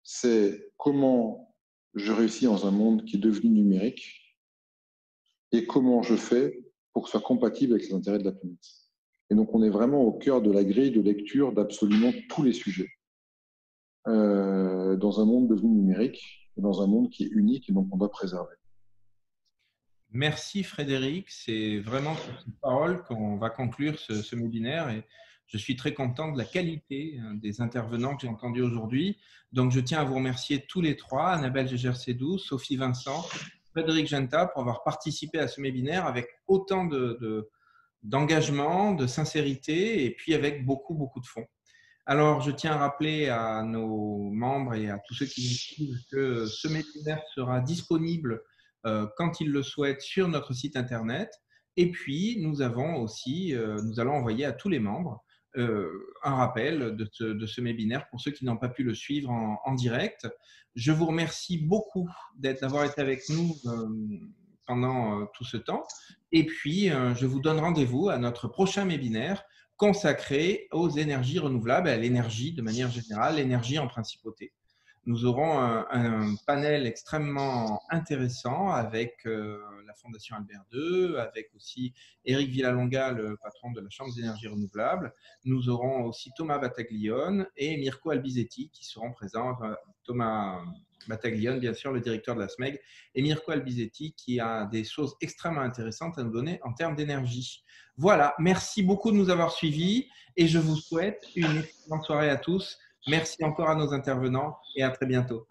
C'est comment je réussis dans un monde qui est devenu numérique et comment je fais pour que ce soit compatible avec les intérêts de la planète. Et donc, on est vraiment au cœur de la grille de lecture d'absolument tous les sujets. Dans un monde devenu numérique, et dans un monde qui est unique et donc on doit préserver. Merci Frédéric, c'est vraiment sur cette parole qu'on va conclure ce webinaire et je suis très content de la qualité des intervenants que j'ai entendus aujourd'hui. Donc je tiens à vous remercier tous les 3, Annabelle Gersedou, Sophie Vincent, Frédéric Genta, pour avoir participé à ce webinaire avec autant d'engagement, de sincérité et puis avec beaucoup de fond. Alors, je tiens à rappeler à nos membres et à tous ceux qui nous suivent que ce webinaire sera disponible quand ils le souhaitent sur notre site internet. Et puis, nous allons envoyer à tous les membres un rappel de ce webinaire pour ceux qui n'ont pas pu le suivre en direct. Je vous remercie beaucoup d'avoir été avec nous pendant tout ce temps. Et puis, je vous donne rendez-vous à notre prochain webinaire consacré aux énergies renouvelables, à l'énergie de manière générale, l'énergie en principauté. Nous aurons un panel extrêmement intéressant avec la Fondation Albert II, avec aussi Éric Villalonga, le patron de la Chambre des énergies renouvelables. Nous aurons aussi Thomas Battaglione et Mirko Albisetti qui seront présents. Thomas Battaglione, bien sûr, le directeur de la SMEG, et Mirko Albisetti qui a des choses extrêmement intéressantes à nous donner en termes d'énergie. Voilà, merci beaucoup de nous avoir suivis et je vous souhaite une excellente soirée à tous. Merci encore à nos intervenants et à très bientôt.